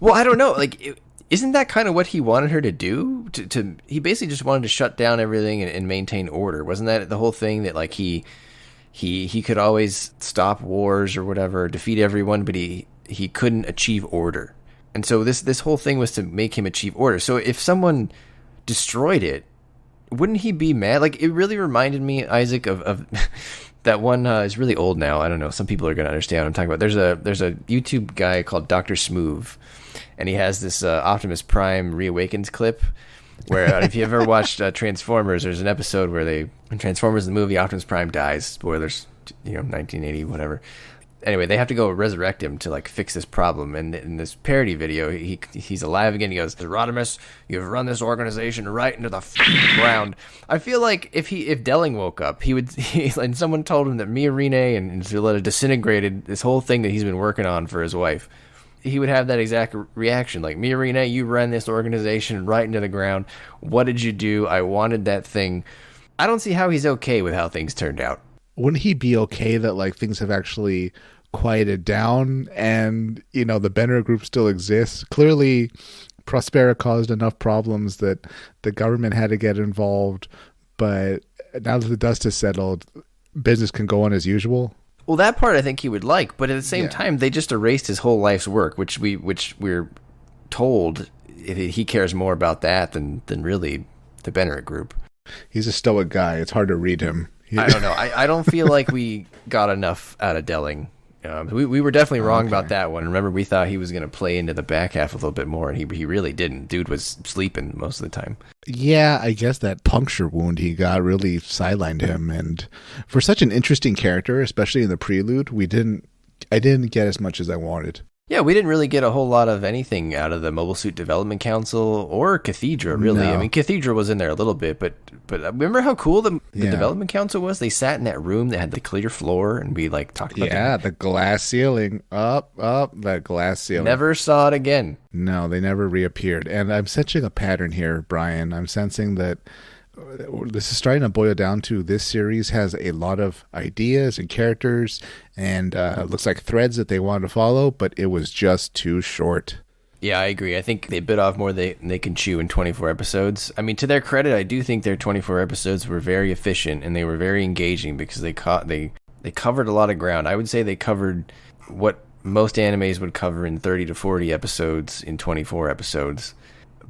Well, I don't know. Like, isn't that kind of what he wanted her to do? He basically just wanted to shut down everything and maintain order. Wasn't that the whole thing that like he could always stop wars or whatever, defeat everyone, but he couldn't achieve order. And so this whole thing was to make him achieve order. So if someone destroyed it, wouldn't he be mad? Like, it really reminded me, Isaac, of that one is really old now. I don't know. Some people are going to understand what I'm talking about. There's a YouTube guy called Dr. Smooth, and he has this Optimus Prime Reawakens clip where if you ever watched Transformers, there's an episode where in Transformers the movie, Optimus Prime dies. Spoilers, 1980, whatever. Anyway, they have to go resurrect him to like fix this problem. And in this parody video, he's alive again. He goes, "Rodimus, you've run this organization right into the ground." I feel like if Delling woke up, and someone told him that Miorine and Suletta disintegrated this whole thing that he's been working on for his wife, he would have that exact reaction. Like, "Miorine, you ran this organization right into the ground. What did you do? I wanted that thing." I don't see how he's okay with how things turned out. wouldn't he be okay that like things have actually quieted down and the Benner group still exists? Clearly Prospera caused enough problems that the government had to get involved, but now that the dust has settled, business can go on as usual. Well, that part I think he would like, but at the same time, they just erased his whole life's work, which we're told he cares more about that than really the Bennett group. He's a stoic guy. It's hard to read him. I don't know. I don't feel like we got enough out of Delling. We were definitely wrong about that one. Remember, we thought he was going to play into the back half a little bit more, and he really didn't. Dude was sleeping most of the time. Yeah, I guess that puncture wound he got really sidelined him. And for such an interesting character, especially in the prelude, I didn't get as much as I wanted. Yeah, we didn't really get a whole lot of anything out of the Mobile Suit Development Council or Cathedra, really. No. I mean, Cathedra was in there a little bit, but remember how cool the Development Council was? They sat in that room that had the clear floor, and we talked about the glass ceiling. Up, that glass ceiling. Never saw it again. No, they never reappeared. And I'm sensing a pattern here, Brian. I'm sensing that this is starting to boil down to this series has a lot of ideas and characters and it looks like threads that they wanted to follow, but it was just too short. Yeah, I agree. I think they bit off more than they can chew in 24 episodes. I mean, to their credit, I do think their 24 episodes were very efficient and they were very engaging because they covered a lot of ground. I would say they covered what most animes would cover in 30 to 40 episodes in 24 episodes.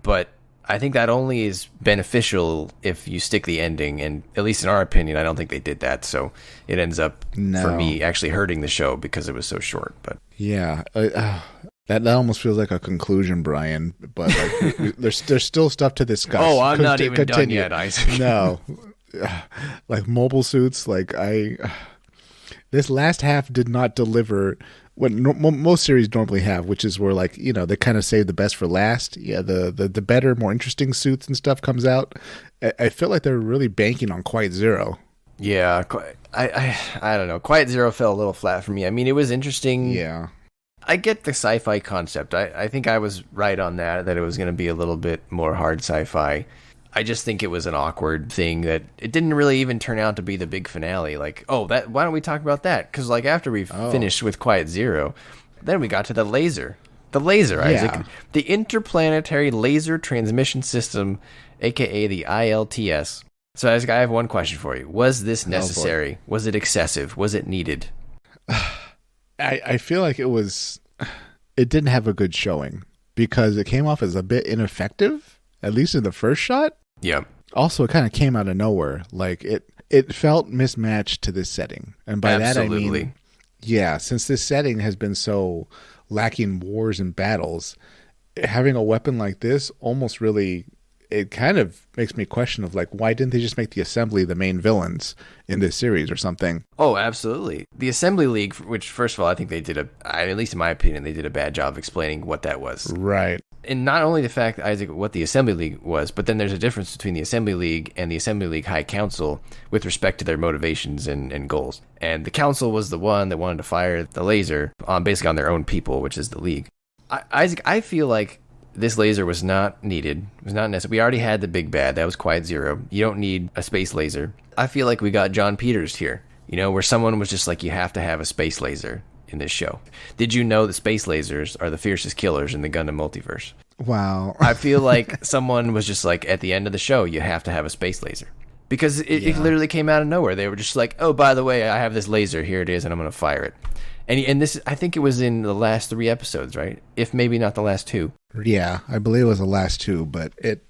But I think that only is beneficial if you stick the ending, and at least in our opinion, I don't think they did that. So it ends up, for me, actually hurting the show because it was so short. But yeah, that almost feels like a conclusion, Brian. But there's still stuff to discuss. Oh, I'm not even done yet, Isaac. No, like mobile suits. This last half did not deliver what most series normally have, which is where they kind of save the best for last. Yeah, the better, more interesting suits and stuff comes out. I feel like they're really banking on Quiet Zero. Yeah, I don't know. Quiet Zero fell a little flat for me. I mean, it was interesting. Yeah. I get the sci-fi concept. I think I was right on that it was going to be a little bit more hard sci-fi. I just think it was an awkward thing that it didn't really even turn out to be the big finale. Why don't we talk about that? Because after we finished with Quiet Zero, then we got to the laser. The laser, Isaac. The Interplanetary Laser Transmission System, a.k.a. the ILTS. So, Isaac, I have one question for you. Was this necessary? Was it excessive? Was it needed? I feel like it didn't have a good showing because it came off as a bit ineffective, at least in the first shot. Yeah. Also, it kind of came out of nowhere. It felt mismatched to this setting. And by Absolutely. that, I mean, yeah, since this setting has been so lacking wars and battles, having a weapon like this almost really, it kind of makes me question of why didn't they just make the Assembly the main villains in this series or something? Oh, absolutely. The Assembly League, which first of all, I think they did at least in my opinion, they did a bad job of explaining what that was. Right. And not only the fact, Isaac, what the Assembly League was, but then there's a difference between the Assembly League and the Assembly League High Council with respect to their motivations and goals. And the Council was the one that wanted to fire the laser basically on their own people, which is the League. Isaac, I feel like this laser was not needed. It was not necessary. We already had the big bad. That was Quiet Zero. You don't need a space laser. I feel like we got John Peters here, where someone was just you have to have a space laser in this show. Did you know that space lasers are the fiercest killers in the Gundam multiverse? Wow. I feel like someone was just at the end of the show, you have to have a space laser. Because it literally came out of nowhere. They were just oh, by the way, I have this laser. Here it is, and I'm going to fire it. And this, I think it was in the last 3 episodes, right? If maybe not the last 2. Yeah, I believe it was the last 2, but it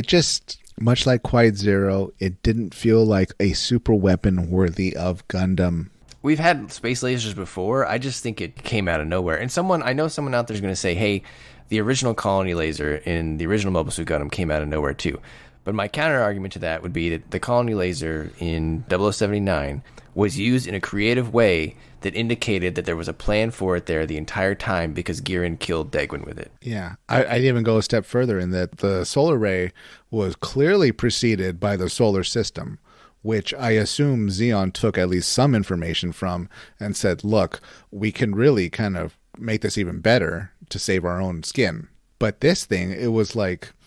just, much like Quiet Zero, it didn't feel like a super weapon worthy of Gundam. We've had space lasers before. I just think it came out of nowhere. And I know someone out there is going to say, hey, the original Colony laser in the original Mobile Suit Gundam came out of nowhere too. But my counter argument to that would be that the Colony laser in 0079 was used in a creative way that indicated that there was a plan for it there the entire time because Giran killed Degwin with it. Yeah, I'd even go a step further in that the solar ray was clearly preceded by the solar system, which I assume Zeon took at least some information from and said, look, we can really kind of make this even better to save our own skin. But this thing, it was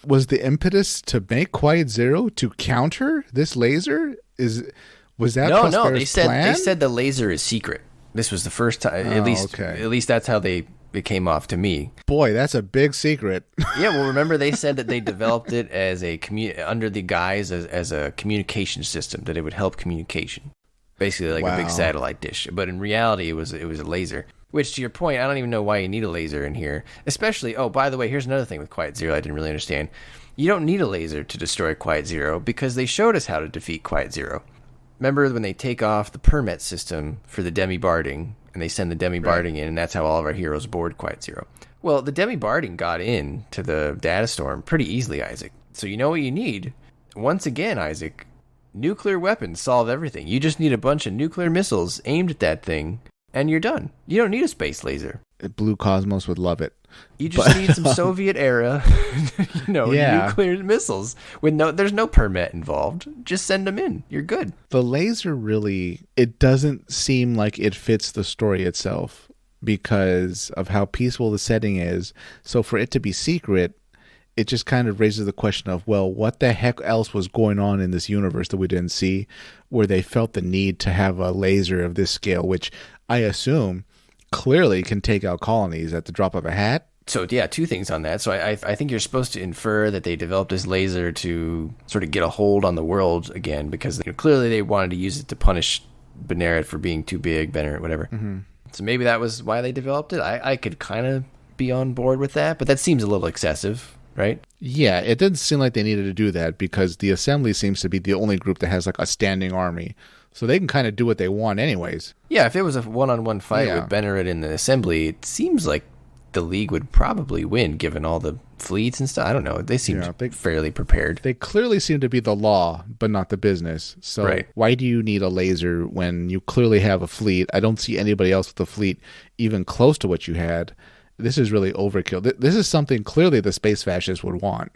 was the impetus to make Quiet Zero to counter this laser? Was Was that No. They Prospera's plan? said the laser is secret. This was the first time. Oh, At least that's how it came off to me. Boy, that's a big secret. Yeah, well, remember they said that they developed it as under the guise as a communication system, that it would help communication, basically like a big satellite dish. But in reality, it was a laser. Which, to your point, I don't even know why you need a laser in here. Especially, oh, by the way, here's another thing with Quiet Zero I didn't really understand. You don't need a laser to destroy Quiet Zero because they showed us how to defeat Quiet Zero. Remember when they take off the Permet system for the demi-barding, and they send the demi-barding in, and that's how all of our heroes board Quiet Zero. Well, the demi-barding got in to the data storm pretty easily, Isaac. So you know what you need? Once again, Isaac, nuclear weapons solve everything. You just need a bunch of nuclear missiles aimed at that thing, and you're done. You don't need a space laser. Blue Cosmos would love it. You just need some Soviet era, nuclear missiles there's no Permet involved. Just send them in. You're good. The laser really, it doesn't seem like it fits the story itself because of how peaceful the setting is. So for it to be secret, it just kind of raises the question of, well, what the heck else was going on in this universe that we didn't see, where they felt the need to have a laser of this scale, which I assume clearly can take out colonies at the drop of a hat. So, yeah, two things on that. So I think you're supposed to infer that they developed this laser to sort of get a hold on the world again, because clearly they wanted to use it to punish Benerit for being too big, Benerit, whatever. Mm-hmm. So maybe that was why they developed it. I could kind of be on board with that, but that seems a little excessive, right? Yeah, it didn't seem like they needed to do that because the Assembly seems to be the only group that has like a standing army. So they can kind of do what they want anyways. Yeah, if it was a one-on-one fight with Benerit in the Assembly, it seems like the League would probably win, given all the fleets and stuff. I don't know. They seem fairly prepared. They clearly seem to be the law, but not the business. So why do you need a laser when you clearly have a fleet? I don't see anybody else with a fleet even close to what you had. This is really overkill. This is something clearly the space fascists would want.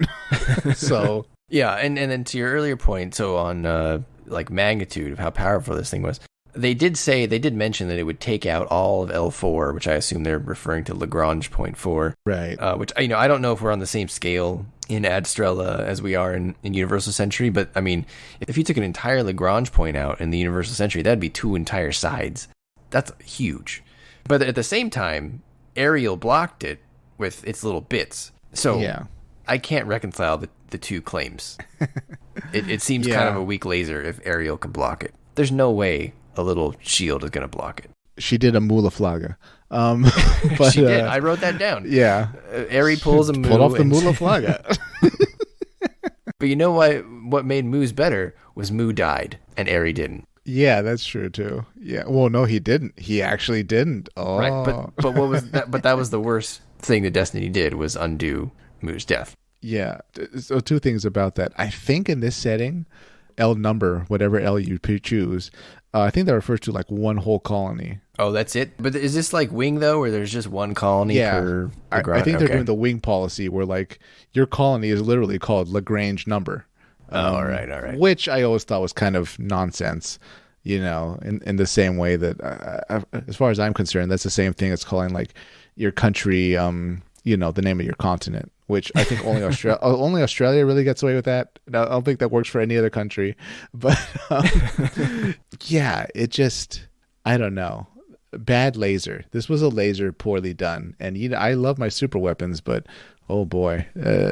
So yeah, and then to your earlier point, so on like magnitude of how powerful this thing was, they did mention that it would take out all of L4, which I assume they're referring to Lagrange point 4. Right. Which, I don't know if we're on the same scale in Adstrella as we are in Universal Century, but I mean, if you took an entire Lagrange point out in the Universal Century, that'd be 2 entire sides. That's huge. But at the same time, Ariel blocked it with its little bits. So I can't reconcile the two claims. It seems kind of a weak laser if Ariel can block it. There's no way a little shield is going to block it. She did a Mula Flaga. But, she did. I wrote that down. Yeah. Ari pulls a Moo. Pulled off the Mula Flaga. But you know what made Moo's better was Moo died and Ari didn't. Yeah, that's true too. Yeah. Well, no, he didn't. He actually didn't. Oh. Right. But what was that? But that was the worst thing that Destiny did, was undo Moo's death. Yeah. So 2 things about that. I think in this setting, L number, whatever L you choose, I think that refers to like one whole colony. Oh, that's it? But is this like Wing, though, where there's just one colony per I think they're doing the Wing policy where like your colony is literally called Lagrange number. All right. Which I always thought was kind of nonsense, in the same way that, as far as I'm concerned, that's the same thing as calling like your country, the name of your continent. Which I think only Australia really gets away with that. I don't think that works for any other country. But yeah, it just, I don't know. Bad laser. This was a laser poorly done. And I love my super weapons, but oh boy, the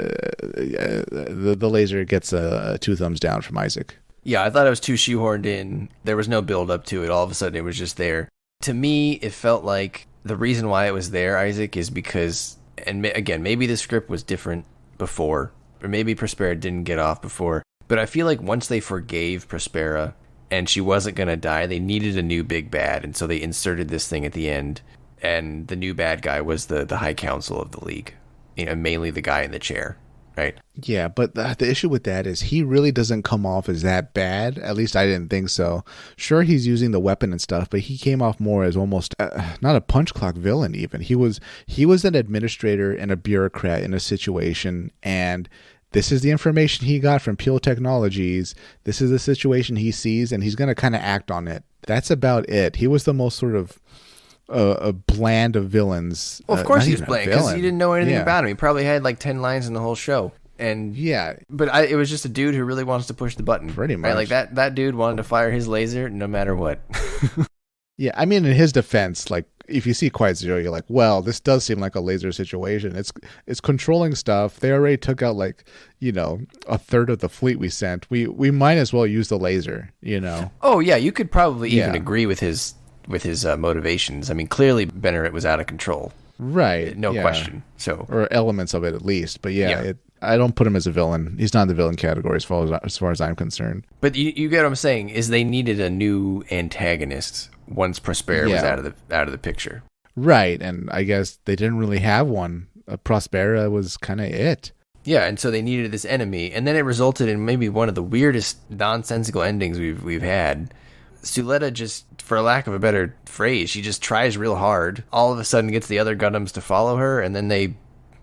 laser gets 2 thumbs down from Isaac. Yeah, I thought it was too shoehorned in. There was no build up to it. All of a sudden, it was just there. To me, it felt like the reason why it was there, Isaac, is because. And again, maybe the script was different before, or maybe Prospera didn't get off before. But I feel like once they forgave Prospera and she wasn't going to die, they needed a new big bad. And so they inserted this thing at the end. And the new bad guy was the High Council of the League, mainly the guy in the chair, right? Yeah, but the issue with that is he really doesn't come off as that bad. At least I didn't think so. Sure, he's using the weapon and stuff, but he came off more as almost not a punch clock villain even. He was an administrator and a bureaucrat in a situation, and this is the information he got from Peil Technologies. This is the situation he sees, and he's going to kind of act on it. That's about it. He was the most sort of a bland of villains. Well, of course he was bland, because you didn't know anything about him. He probably had like 10 lines in the whole show. And Yeah, but it was just a dude who really wants to push the button. pretty Right? much. Like that dude wanted to fire his laser no matter what. Yeah, I mean, in his defense, like if you see Quiet Zero, you're like, well, this does seem like a laser situation. It's controlling stuff. They already took out like, a third of the fleet we sent. We might as well use the laser. Oh yeah, you could probably even Yeah. agree with his motivations. I mean, clearly Benneret was out of control. Right? No yeah. question. So Or elements of it at least. But yeah, Yeah. I don't put him as a villain. He's not in the villain category as far as I'm concerned. But you get what I'm saying is they needed a new antagonist once Prospera was Yeah. out of the picture. Right, and I guess they didn't really have one. Prospera was kind of it. Yeah, and so they needed this enemy, and then it resulted in maybe one of the weirdest nonsensical endings we've had. Suletta just, for lack of a better phrase, she just tries real hard. All of a sudden gets the other Gundams to follow her, and then they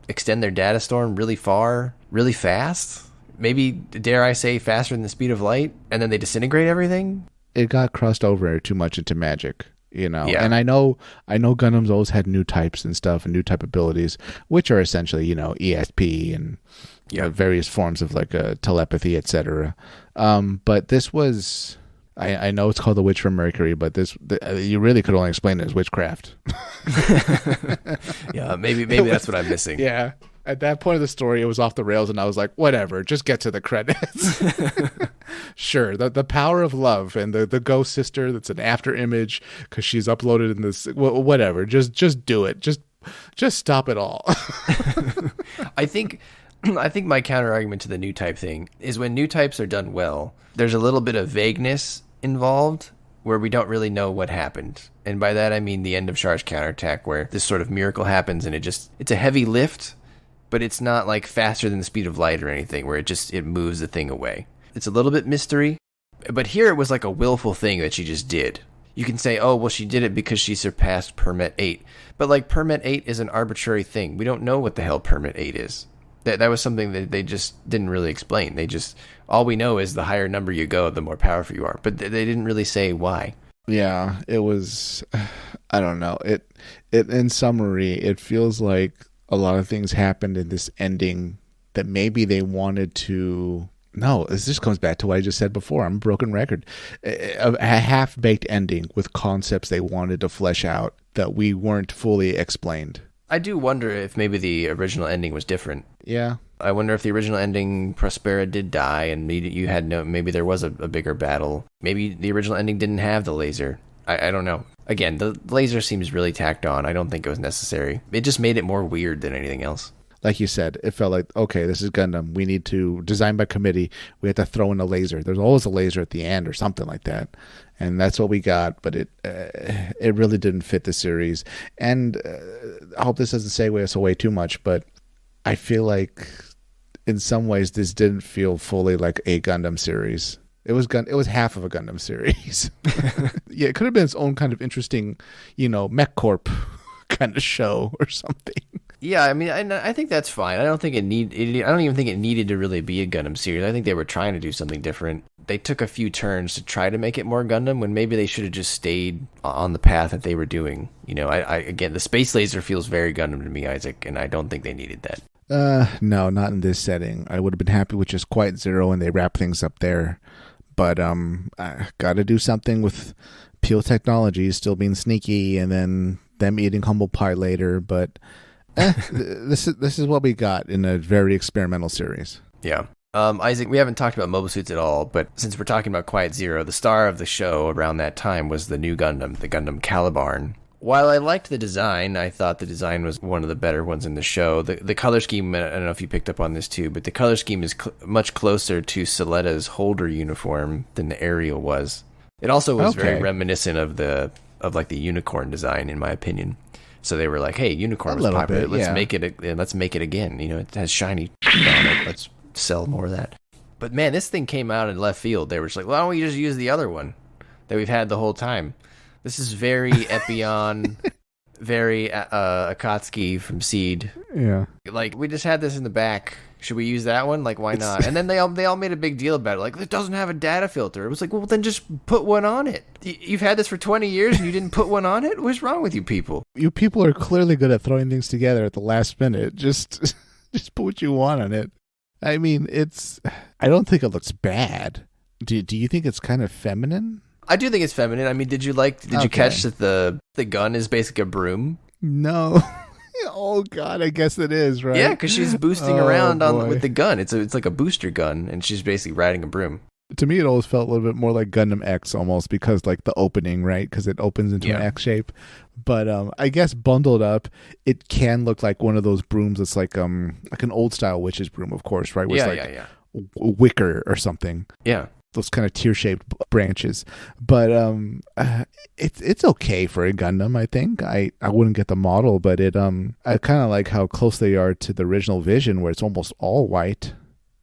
extend their data storm really far, really fast. Maybe, dare I say, faster than the speed of light, and then they disintegrate everything. It got crossed over too much into magic, Yeah. And I know Gundams always had new types and stuff and new type abilities, which are essentially, ESP and various forms of like telepathy, etc. But this was, I know it's called the Witch from Mercury, but you really could only explain it as witchcraft. Yeah, maybe that's what I'm missing. Yeah. At that point of the story, it was off the rails, and I was like, whatever, just get to the credits. Sure, the power of love and the ghost sister that's an after image because she's uploaded in this, whatever, just do it. Just stop it all. I think my counter argument to the new type thing is when new types are done well, there's a little bit of vagueness involved where we don't really know what happened. And by that I mean the end of Char's counterattack, where this sort of miracle happens and it's a heavy lift, but it's not like faster than the speed of light or anything where it moves the thing away. It's a little bit mystery, but here it was like a willful thing that she just did. You can say, oh, well, she did it because she surpassed Permet 8. But like Permet 8 is an arbitrary thing. We don't know what the hell Permet 8 is. That was something that they just didn't really explain. All we know is the higher number you go, the more powerful you are. But they didn't really say why. Yeah, it was, I don't know. It in summary, it feels like a lot of things happened in this ending that maybe they wanted to. No, this just comes back to what I just said before. I'm a broken record. A half-baked ending with concepts they wanted to flesh out that we weren't fully explained. I do wonder if maybe the original ending was different. Yeah. I wonder if the original ending, Prospera did die, and maybe there was a bigger battle. Maybe the original ending didn't have the laser. I don't know. Again, the laser seems really tacked on. I don't think it was necessary. It just made it more weird than anything else. Like you said, it felt like, okay, this is Gundam. We need to design by committee. We have to throw in a laser. There's always a laser at the end or something like that. And that's what we got, but it really didn't fit the series. And I hope this doesn't segue us away too much, but I feel like in some ways this didn't feel fully like a Gundam series. It was half of a Gundam series. Yeah, it could have been its own kind of interesting, MechCorp kind of show or something. Yeah, I mean, I think that's fine. I don't even think it needed to really be a Gundam series. I think they were trying to do something different. They took a few turns to try to make it more Gundam when maybe they should have just stayed on the path that they were doing. Again, the space laser feels very Gundam to me, Isaac, and I don't think they needed that. No, not in this setting. I would have been happy with just Quiet Zero and they wrap things up there. But I got to do something with Peil Technologies still being sneaky and then them eating humble pie later, but this is what we got in a very experimental series. Yeah. Isaac, we haven't talked about mobile suits at all, but since we're talking about Quiet Zero, the star of the show around that time was the new Gundam, the Gundam Calibarn. While I liked the design, I thought the design was one of the better ones in the show. The color scheme, I don't know if you picked up on this too, but the color scheme is much closer to Suletta's holder uniform than the Ariel was. It also was very reminiscent of the unicorn design, in my opinion. So they were like, "Hey, unicorn was popular. Let's make it again. It has shiny on it. Let's sell more of that." But man, this thing came out in left field. They were just like, "Why don't we just use the other one that we've had the whole time?" This is very Epion, very Akatsuki from Seed. Yeah. Like, we just had this in the back. Should we use that one? Like, why not? And then they all made a big deal about it. Like, it doesn't have a data filter. It was like, well, then just put one on it. You've had this for 20 years and you didn't put one on it? What's wrong with you people? You people are clearly good at throwing things together at the last minute. Just put what you want on it. I mean, I don't think it looks bad. Do you think it's kind of feminine? I do think it's feminine. I mean, did you catch that the gun is basically a broom? No. Oh God, I guess it is, right? Yeah, because she's boosting around with the gun. It's like a booster gun, and she's basically riding a broom. To me, it always felt a little bit more like Gundam X almost because like the opening, right? Because it opens into an X shape. But I guess bundled up, it can look like one of those brooms that's like an old style witch's broom, of course, right? Where it's wicker or something. Yeah. Those kind of tear-shaped branches. But it's okay for a Gundam, I think. I wouldn't get the model, but I kind of like how close they are to the original Vision where it's almost all white,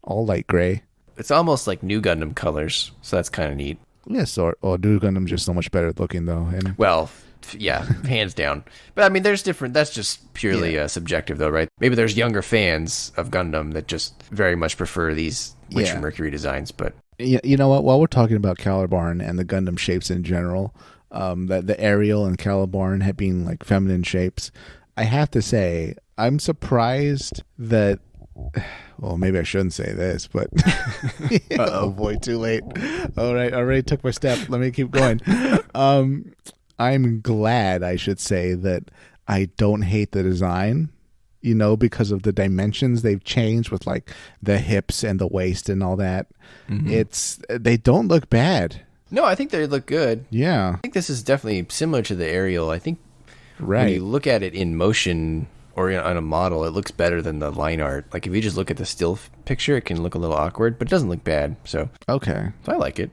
all light gray. It's almost like New Gundam colors, so that's kind of neat. Yes, or New Gundam's just so much better looking, though. And well, yeah, hands down. But I mean, there's different. That's just purely subjective, though, right? Maybe there's younger fans of Gundam that just very much prefer these Witch and Mercury designs. But you know what? While we're talking about Calibarn and the Gundam shapes in general, that the Ariel and Calibarn have been like feminine shapes, I have to say I'm surprised that. Well, maybe I shouldn't say this, but oh boy, too late. All right, I already took my step. Let me keep going. I'm glad, I should say, that I don't hate the design, because of the dimensions they've changed with like the hips and the waist and all that. Mm-hmm. They don't look bad. No, I think they look good. Yeah. I think this is definitely similar to the Ariel. I think when you look at it in motion or on a model, it looks better than the line art. Like if you just look at the still picture, it can look a little awkward, but it doesn't look bad. So okay, I like it.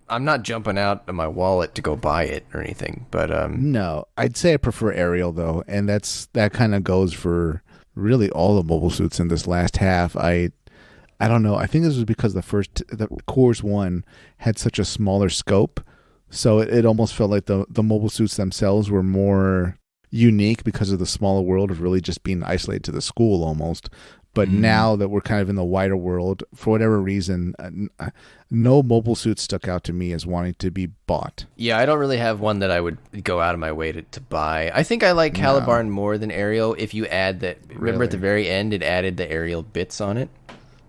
I'm not jumping out of my wallet to go buy it or anything, but no, I'd say I prefer Ariel though, and that kind of goes for really all the mobile suits in this last half. I don't know. I think this was because the Course 1 had such a smaller scope, so it almost felt like the mobile suits themselves were more unique because of the smaller world of really just being isolated to the school almost. But now that we're kind of in the wider world, for whatever reason, no mobile suit stuck out to me as wanting to be bought. Yeah, I don't really have one that I would go out of my way to buy. I think I like Calibarn more than Ariel. If you add that, remember at the very end, it added the Ariel bits on it.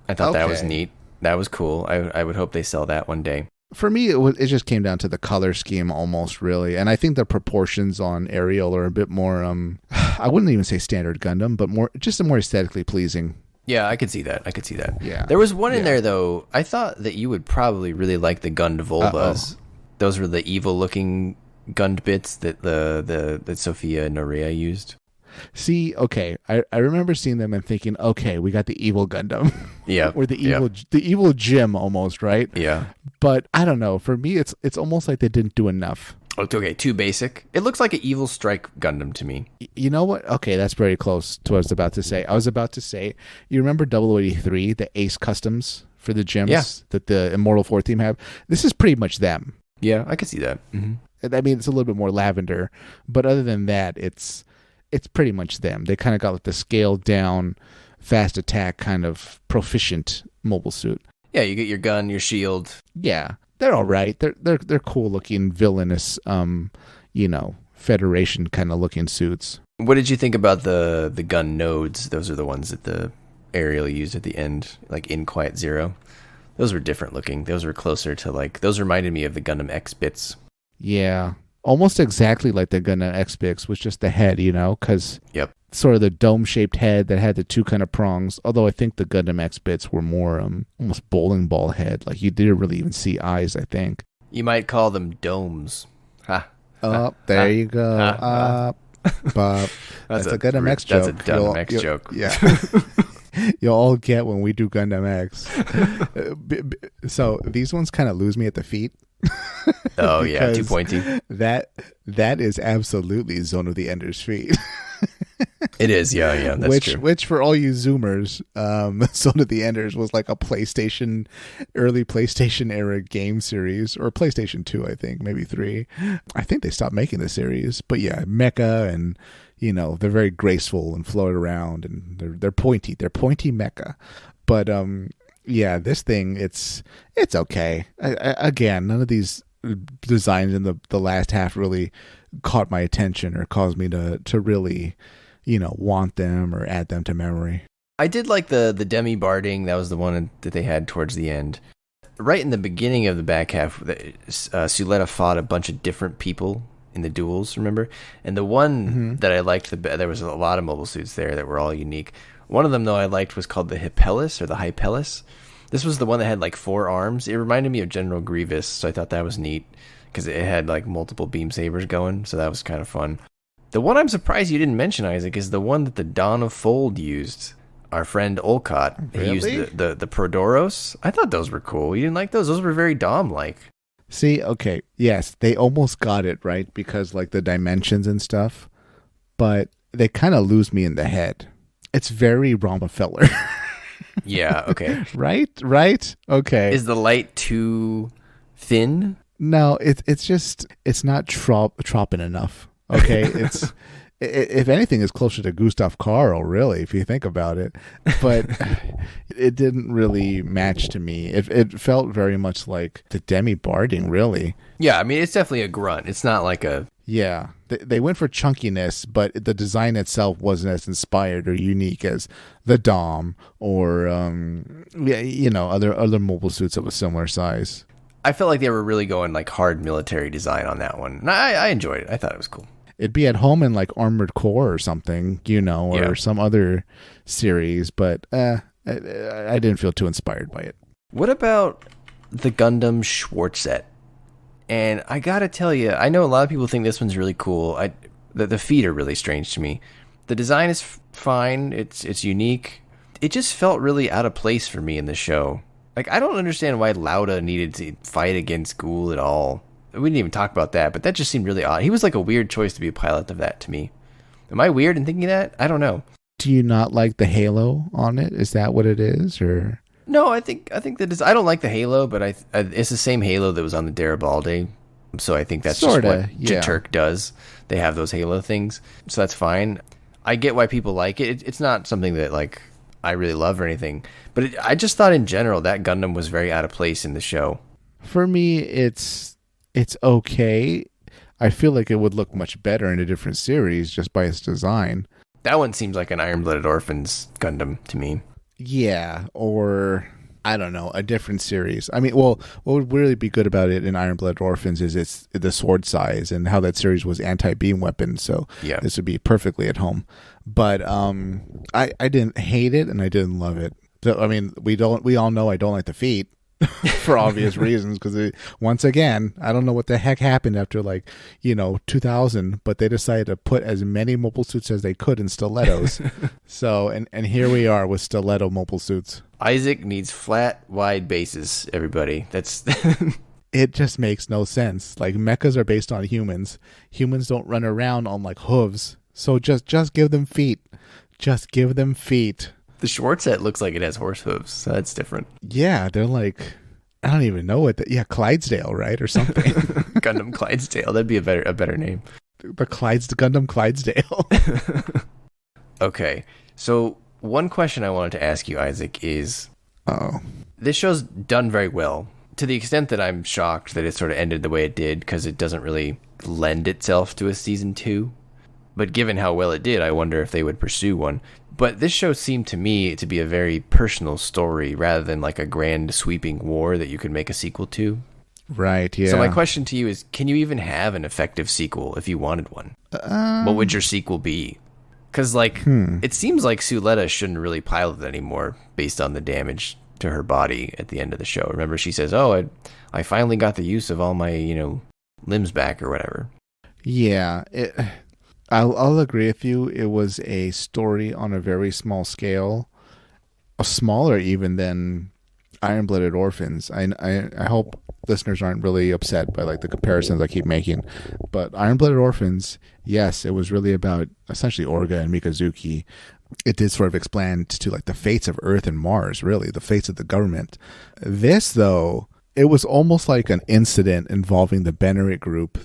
I thought that was neat. That was cool. I would hope they sell that one day. For me, it just came down to the color scheme almost, really. And I think the proportions on Ariel are a bit more, I wouldn't even say standard Gundam, but more aesthetically pleasing. Yeah, I could see that. Yeah. There was one in there, though. I thought that you would probably really like the Gund Volvas. Those were the evil-looking Gund bits that Sophia and Norea used. See, okay, I remember seeing them and thinking, okay, we got the evil Gundam. Yeah. Or the evil Jim almost, right? Yeah. But I don't know. For me, it's almost like they didn't do enough. Okay, too basic. It looks like an Evil Strike Gundam to me. You know what? Okay, that's very close to what I was about to say. I was about to say, you remember 083, the Ace Customs for the gyms that the Immortal 4 team have? This is pretty much them. Yeah, I could see that. Mm-hmm. I mean, it's a little bit more lavender, but other than that, it's pretty much them. They kind of got like the scaled down, fast attack kind of proficient mobile suit. Yeah, you get your gun, your shield. Yeah, they're all right. They're cool looking, villainous, Federation kind of looking suits. What did you think about the gun nodes? Those are the ones that the Ariel used at the end, like in Quiet Zero. Those were different looking. Those were closer to those reminded me of the Gundam X bits. Yeah. Almost exactly like the Gundam X bits, with just the head, because sort of the dome-shaped head that had the two kind of prongs. Although I think the Gundam X bits were more almost bowling ball head. Like you didn't really even see eyes, I think. You might call them domes. Ha. There you go. Bob. That's a Gundam X joke. That's a Gundam X joke. Yeah. You'll all get when we do Gundam X. So these ones kind of lose me at the feet. Oh yeah, too pointy. That is absolutely Zone of the Ender's feet. It is, yeah, that's true. Which for all you Zoomers, Zone of the Enders was like a early PlayStation era game series, or PlayStation 2, I think, maybe 3. I think they stopped making the series, but yeah, mecha and they're very graceful and float around, and they're pointy. They're pointy mecha, but yeah, this thing it's okay. Again, none of these designs in the last half really caught my attention or caused me to really want them or add them to memory. I did like the demi barding. That was the one that they had towards the end. Right in the beginning of the back half, Suletta fought a bunch of different people in the duels, remember? And the one that I liked, there was a lot of mobile suits there that were all unique. One of them, though, I liked was called the Hypellus, or the Hypellus. This was the one that had like 4 arms. It reminded me of General Grievous, so I thought that was neat because it had like multiple beam sabers going, so that was kind of fun. The one I'm surprised you didn't mention, Isaac, is the one that the Dawn of Fold used. Our friend Olcott, he used the Prodoros. I thought those were cool. You didn't like those? Those were very Dom-like. See, okay, yes, they almost got it, right? Because, like, the dimensions and stuff, but they kind of lose me in the head. It's very Rockefeller. Yeah, okay. Right? Okay. Is the light too thin? No, it's just, it's not tropping enough, okay? It's... If anything, it's closer to Gustav Karl, really, if you think about it. But it didn't really match to me. It felt very much like the demi-barding, really. Yeah, I mean, it's definitely a grunt. It's not like a... Yeah, they went for chunkiness, but the design itself wasn't as inspired or unique as the Dom or, other mobile suits of a similar size. I felt like they were really going like hard military design on that one. And I enjoyed it. I thought it was cool. It'd be at home in like Armored Core or something, or some other series, but I didn't feel too inspired by it. What about the Gundam Schwarzette? And I gotta tell you, I know a lot of people think this one's really cool. The feet are really strange to me. The design is fine. It's unique. It just felt really out of place for me in the show. Like, I don't understand why Lauda needed to fight against Ghoul at all. We didn't even talk about that, but that just seemed really odd. He was like a weird choice to be a pilot of that to me. Am I weird in thinking that? I don't know. Do you not like the halo on it? Is that what it is, or? No, I think that is. I don't like the halo, but it's the same halo that was on the Garibaldi. So I think that's sorta, just what Shaddiq does. They have those halo things, so that's fine. I get why people like it. It's not something that like I really love or anything, but I just thought in general that Gundam was very out of place in the show. For me, it's okay. I feel like it would look much better in a different series just by its design. That one seems like an Iron-Blooded Orphans Gundam to me. Yeah, or I don't know, a different series. I mean, well, what would really be good about it in Iron-Blooded Orphans is it's the sword size and how that series was anti-beam weapons, so yeah. This would be perfectly at home. But I didn't hate it and I didn't love it. So, I mean, we all know I don't like the feet. For obvious reasons, because once again, I don't know what the heck happened after 2000, but they decided to put as many mobile suits as they could in stilettos. So and here we are with stiletto mobile suits. Isaac needs flat, wide bases. Everybody, that's it just makes no sense. Like, mechas are based on humans. Humans don't run around on like hooves, so just give them feet. Just give them feet. The Schwarzette looks like it has horse hooves, so that's different. Yeah, they're like, I don't even know what. Clydesdale, right, or something. Gundam Clydesdale. That'd be a better name. The Gundam Clydesdale. Okay, so one question I wanted to ask you, Isaac, is, this show's done very well to the extent that I'm shocked that it sort of ended the way it did because it doesn't really lend itself to a season 2. But given how well it did, I wonder if they would pursue one. But this show seemed to me to be a very personal story rather than like a grand sweeping war that you could make a sequel to. Right, yeah. So my question to you is, can you even have an effective sequel if you wanted one? What would your sequel be? Because it seems like Suletta shouldn't really pilot it anymore based on the damage to her body at the end of the show. Remember, she says, I finally got the use of all my, limbs back or whatever. Yeah, I'll agree with you. It was a story on a very small scale, smaller even than Iron-Blooded Orphans. I hope listeners aren't really upset by like the comparisons I keep making. But Iron-Blooded Orphans, yes, it was really about essentially Orga and Mikazuki. It did sort of expand to like the fates of Earth and Mars, really, the fates of the government. This, though, it was almost like an incident involving the Benneret group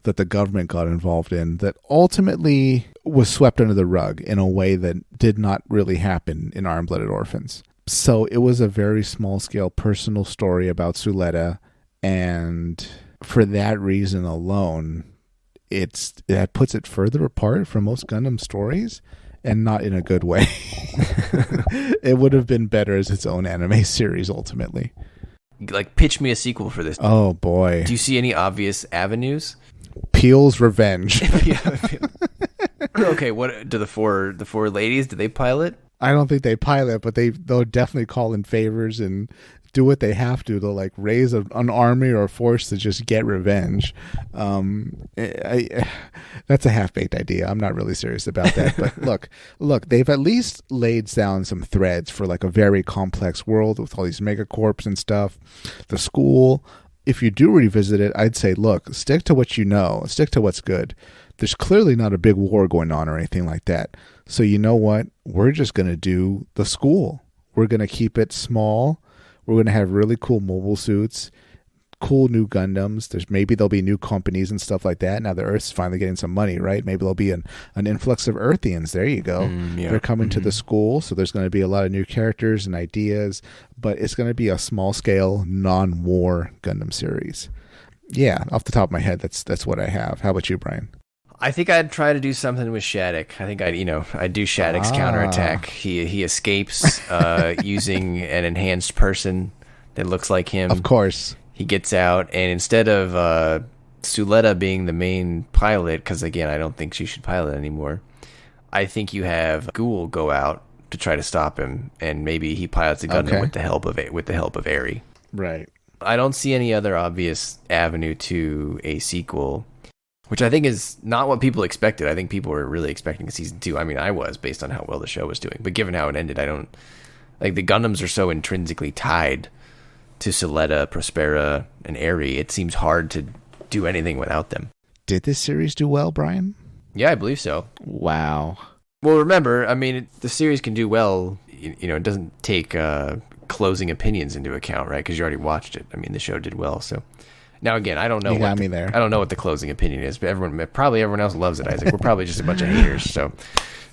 that the government got involved in that ultimately was swept under the rug in a way that did not really happen in Iron-Blooded Orphans. So it was a very small-scale personal story about Suletta, and for that reason alone, that puts it further apart from most Gundam stories, and not in a good way. It would have been better as its own anime series ultimately. Like, pitch me a sequel for this. Oh boy. Do you see any obvious avenues? Peil's Revenge. Okay, what do the four ladies, do they pilot? I don't think they pilot, but they'll definitely call in favors and do what they have to like raise an army or a force to just get revenge. That's a half-baked idea. I'm not really serious about that. But look, they've at least laid down some threads for like a very complex world with all these megacorps and stuff. The school, if you do revisit it, I'd say, look, stick to what you know. Stick to what's good. There's clearly not a big war going on or anything like that. So you know what? We're just going to do the school. We're going to keep it small. We're going to have really cool mobile suits, cool new Gundams. Maybe there'll be new companies and stuff like that. Now the Earth's finally getting some money, right? Maybe there'll be an influx of Earthians. There you go. Yeah. They're coming to the school, so there's going to be a lot of new characters and ideas, but it's going to be a small-scale, non-war Gundam series. Yeah, off the top of my head, that's what I have. How about you, Brian? I think I'd try to do something with Shaddiq. I think I'd do Shaddiq's counterattack. He escapes using an enhanced person that looks like him. Of course. He gets out, and instead of Suletta being the main pilot, because again, I don't think she should pilot anymore, I think you have Ghoul go out to try to stop him, and maybe he pilots a Gundam with the help of Eri. Right. I don't see any other obvious avenue to a sequel, which I think is not what people expected. I think people were really expecting a season 2. I mean, I was, based on how well the show was doing. But given how it ended, I don't... Like, the Gundams are so intrinsically tied to Suletta, Prospera, and Eri, it seems hard to do anything without them. Did this series do well, Brian? Yeah, I believe so. Wow. Well, remember, I mean, the series can do well. It doesn't take closing opinions into account, right? Because you already watched it. I mean, the show did well, so... Now, again, I don't know. You got me there. I don't know what the closing opinion is, but everyone else loves it, Isaac. We're probably just a bunch of haters, so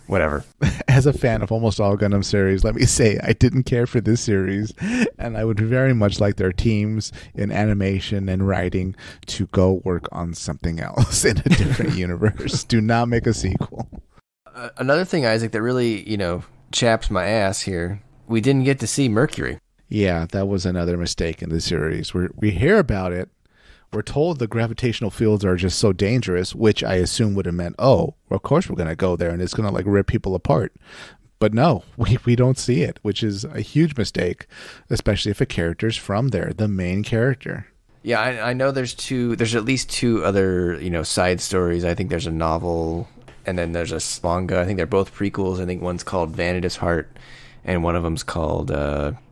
whatever. As a fan of almost all Gundam series, let me say I didn't care for this series, and I would very much like their teams in animation and writing to go work on something else in a different universe. Do not make a sequel. Another thing, Isaac, that really, chaps my ass here, we didn't get to see Mercury. Yeah, that was another mistake in the series. We hear about it. We're told the gravitational fields are just so dangerous, which I assume would have meant, well, of course we're going to go there and it's going to like rip people apart. But no, we don't see it, which is a huge mistake, especially if a character's from there, the main character. Yeah, I know there's at least two other, side stories. I think there's a novel and then there's a manga. I think they're both prequels. I think one's called Vanitas Heart and one of them's called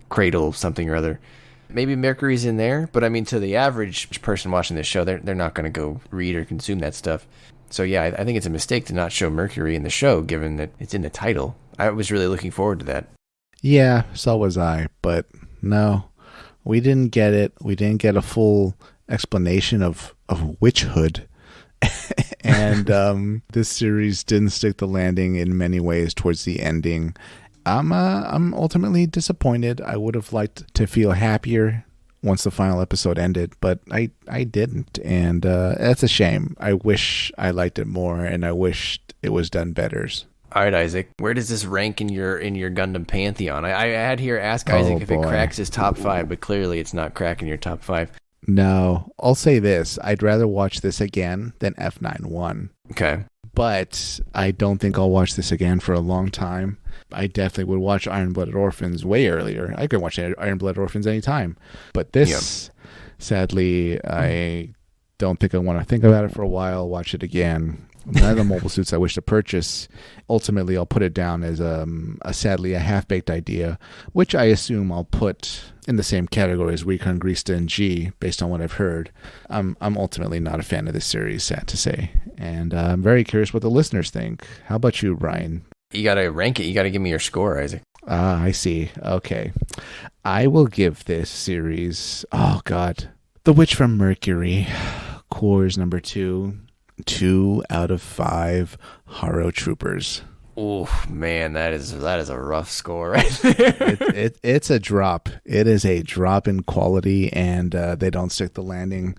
Cradle something or other. Maybe Mercury's in there, but I mean, to the average person watching this show, they're not going to go read or consume that stuff. So yeah, I think it's a mistake to not show Mercury in the show, given that it's in the title. I was really looking forward to that. Yeah, so was I, but no, we didn't get it. We didn't get a full explanation of witchhood. And this series didn't stick the landing in many ways towards the ending. I'm ultimately disappointed. I would have liked to feel happier once the final episode ended, but I didn't, and that's a shame. I wish I liked it more, and I wished it was done better. All right, Isaac, where does this rank in your Gundam pantheon? I had here ask Isaac if it cracks his top 5, but clearly it's not cracking your top 5. No, I'll say this: I'd rather watch this again than F91. Okay. But I don't think I'll watch this again for a long time. I definitely would watch Iron-Blooded Orphans way earlier. I could watch Iron-Blooded Orphans anytime. But this, sadly, I don't think I want to think about it for a while, watch it again. None of the mobile suits I wish to purchase. Ultimately, I'll put it down as sadly a half-baked idea, which I assume I'll put in the same category as Reconquista and G, based on what I've heard. I'm ultimately not a fan of this series, sad to say. And I'm very curious what the listeners think. How about you, Brian? You got to rank it. You got to give me your score, Isaac. Ah, I see. Okay. I will give this series, The Witch from Mercury, Cores number 2. 2 out of 5 Haro Troopers. Oh man, that is a rough score right there. It's a drop. It is a drop in quality, and they don't stick the landing.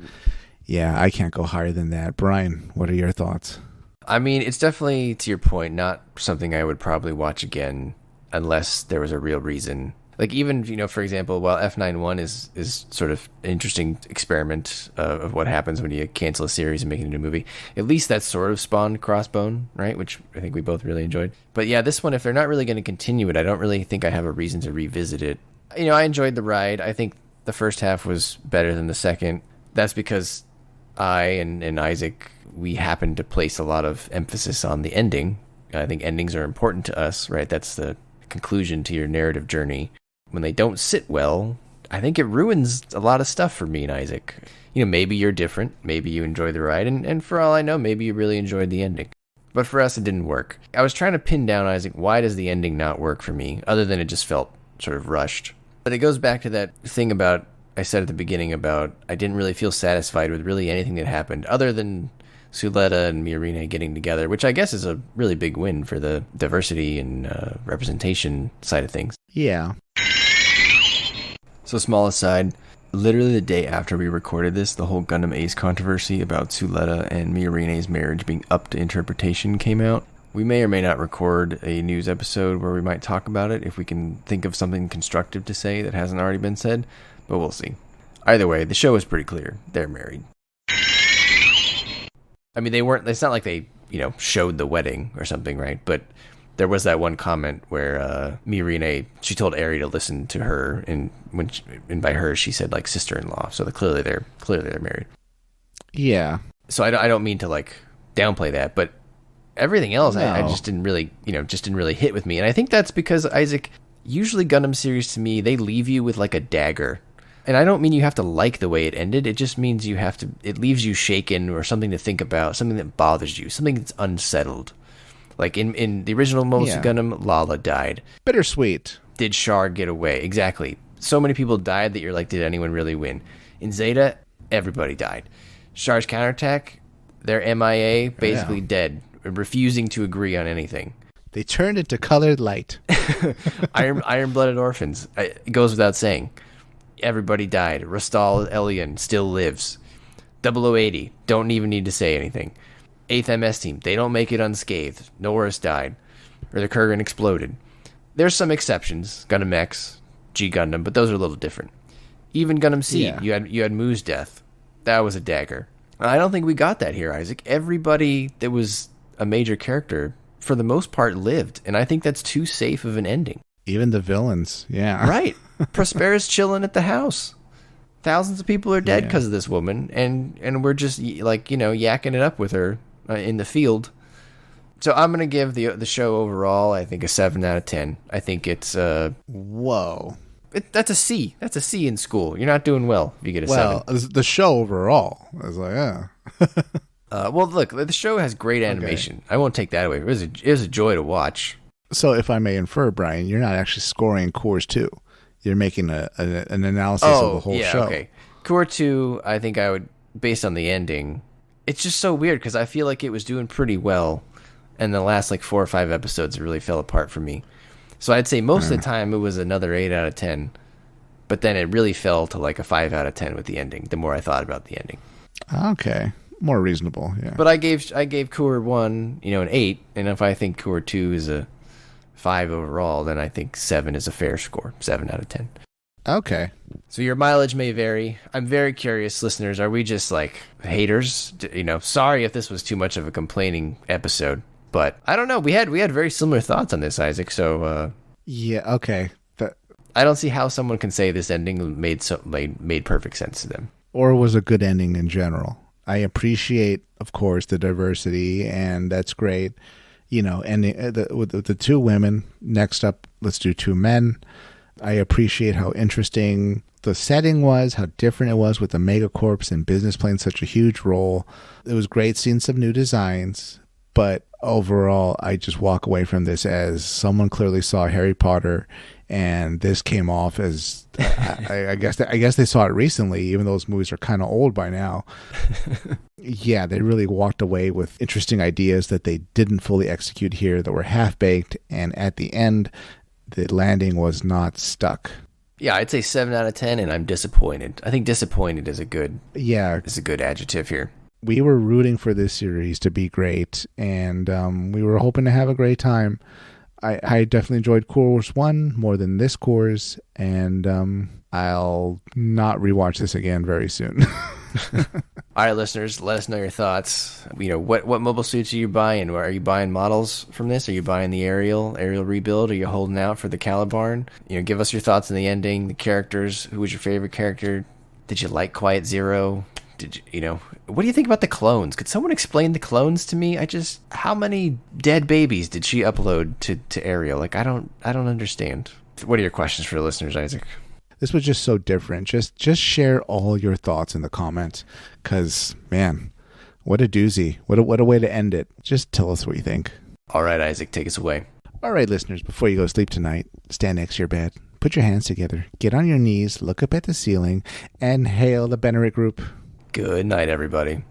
Yeah, I can't go higher than that. Brian, what are your thoughts? I mean, it's definitely, to your point, not something I would probably watch again unless there was a real reason. Like even, for example, while F91 is sort of an interesting experiment of what happens when you cancel a series and make it into a movie, at least that sort of spawned Crossbone, right? Which I think we both really enjoyed. But yeah, this one, if they're not really going to continue it, I don't really think I have a reason to revisit it. I enjoyed the ride. I think the first half was better than the second. That's because I and Isaac, we happen to place a lot of emphasis on the ending. I think endings are important to us, right? That's the conclusion to your narrative journey. When they don't sit well, I think it ruins a lot of stuff for me and Isaac. Maybe you're different. Maybe you enjoy the ride. And for all I know, maybe you really enjoyed the ending. But for us, it didn't work. I was trying to pin down, Isaac, why does the ending not work for me, other than it just felt sort of rushed? But it goes back to that thing about, I said at the beginning about, I didn't really feel satisfied with really anything that happened, other than Suletta and Miorine getting together, which I guess is a really big win for the diversity and representation side of things. Yeah. So small aside, literally the day after we recorded this, the whole Gundam Ace controversy about Suletta and Miorine's marriage being up to interpretation came out. We may or may not record a news episode where we might talk about it if we can think of something constructive to say that hasn't already been said, but we'll see. Either way, the show is pretty clear. They're married. I mean, it's not like they, showed the wedding or something, right? But there was that one comment where Miorine, she told Eri to listen to her, and by her she said like sister-in-law. So clearly they're married. Yeah. So I don't mean to like downplay that, but everything else No. I just didn't really hit with me, and I think that's because Isaac, usually Gundam series to me, they leave you with like a dagger. And I don't mean you have to like the way it ended. It just means it leaves you shaken or something to think about, something that bothers you, something that's unsettled. Like in the original Mobile Gundam, Lala died. Bittersweet. Did Char get away? Exactly. So many people died that you're like, did anyone really win? In Zeta, everybody died. Char's Counterattack, they're MIA, basically dead, refusing to agree on anything. They turned into colored light. Iron-blooded orphans. It goes without saying. Everybody died. Rastal Elian still lives. 0080, don't even need to say anything. 8th MS team, they don't make it unscathed. Norris died. Or the Kurgan exploded. There's some exceptions. Gundam X, G Gundam, but those are a little different. Even Gundam Seed, you had Mu's death. That was a dagger. I don't think we got that here, Isaac. Everybody that was a major character, for the most part, lived. And I think that's too safe of an ending. Even the villains, yeah. Right. Prospera's chilling at the house. Thousands of people are dead because of this woman, and we're just like, yakking it up with her in the field. So I'm gonna give the show overall, I think, a 7 out of 10. I think it's whoa. That's a C. That's a C in school. You're not doing well if you get a 7. Well, the show overall, I was like, yeah. Well, look, the show has great animation. Okay. I won't take that away. It was a joy to watch. So if I may infer, Brian, you're not actually scoring Cores 2. You're making an analysis of the whole show. Okay. Core 2, I think I would, based on the ending, it's just so weird because I feel like it was doing pretty well, and the last like 4 or 5 episodes really fell apart for me. So I'd say most of the time it was another 8 out of 10, but then it really fell to like a 5 out of 10 with the ending, the more I thought about the ending. Okay. More reasonable, yeah. But I gave Core 1, an 8, and if I think Core 2 is a 5 overall, then I think 7 is a fair score. 7 out of 10. Okay. So your mileage may vary. I'm very curious, listeners. Are we just like haters? Sorry if this was too much of a complaining episode, but I don't know. We had very similar thoughts on this, Isaac. So yeah, okay. I don't see how someone can say this ending made perfect sense to them, or was a good ending in general. I appreciate, of course, the diversity, and that's great. And with the 2 women. Next up, let's do 2 men. I appreciate how interesting the setting was, how different it was with the Megacorps and business playing such a huge role. It was great seeing some new designs, but overall, I just walk away from this as someone clearly saw Harry Potter, and this came off as I guess they saw it recently, even though those movies are kind of old by now. Yeah, they really walked away with interesting ideas that they didn't fully execute here, that were half-baked, and at the end, the landing was not stuck. Yeah, I'd say 7 out of 10, and I'm disappointed. I think disappointed is a good adjective here. We were rooting for this series to be great, and we were hoping to have a great time. I definitely enjoyed Course 1 more than this course, and I'll not rewatch this again very soon. All right, listeners, let us know your thoughts. What mobile suits are you buying? Are you buying models from this? Are you buying the aerial rebuild? Are you holding out for the Calibarn? Give us your thoughts on the ending, the characters. Who was your favorite character? Did you like Quiet Zero? Did you, what do you think about the clones? Could someone explain the clones to me? How many dead babies did she upload to Ariel? Like, I don't understand. What are your questions for the listeners, Isaac? This was just so different. Just share all your thoughts in the comments, because, man, what a doozy. What a way to end it. Just tell us what you think. All right, Isaac, take us away. All right, listeners, before you go to sleep tonight, stand next to your bed, put your hands together, get on your knees, look up at the ceiling, and hail the Bennerick Group. Good night, everybody.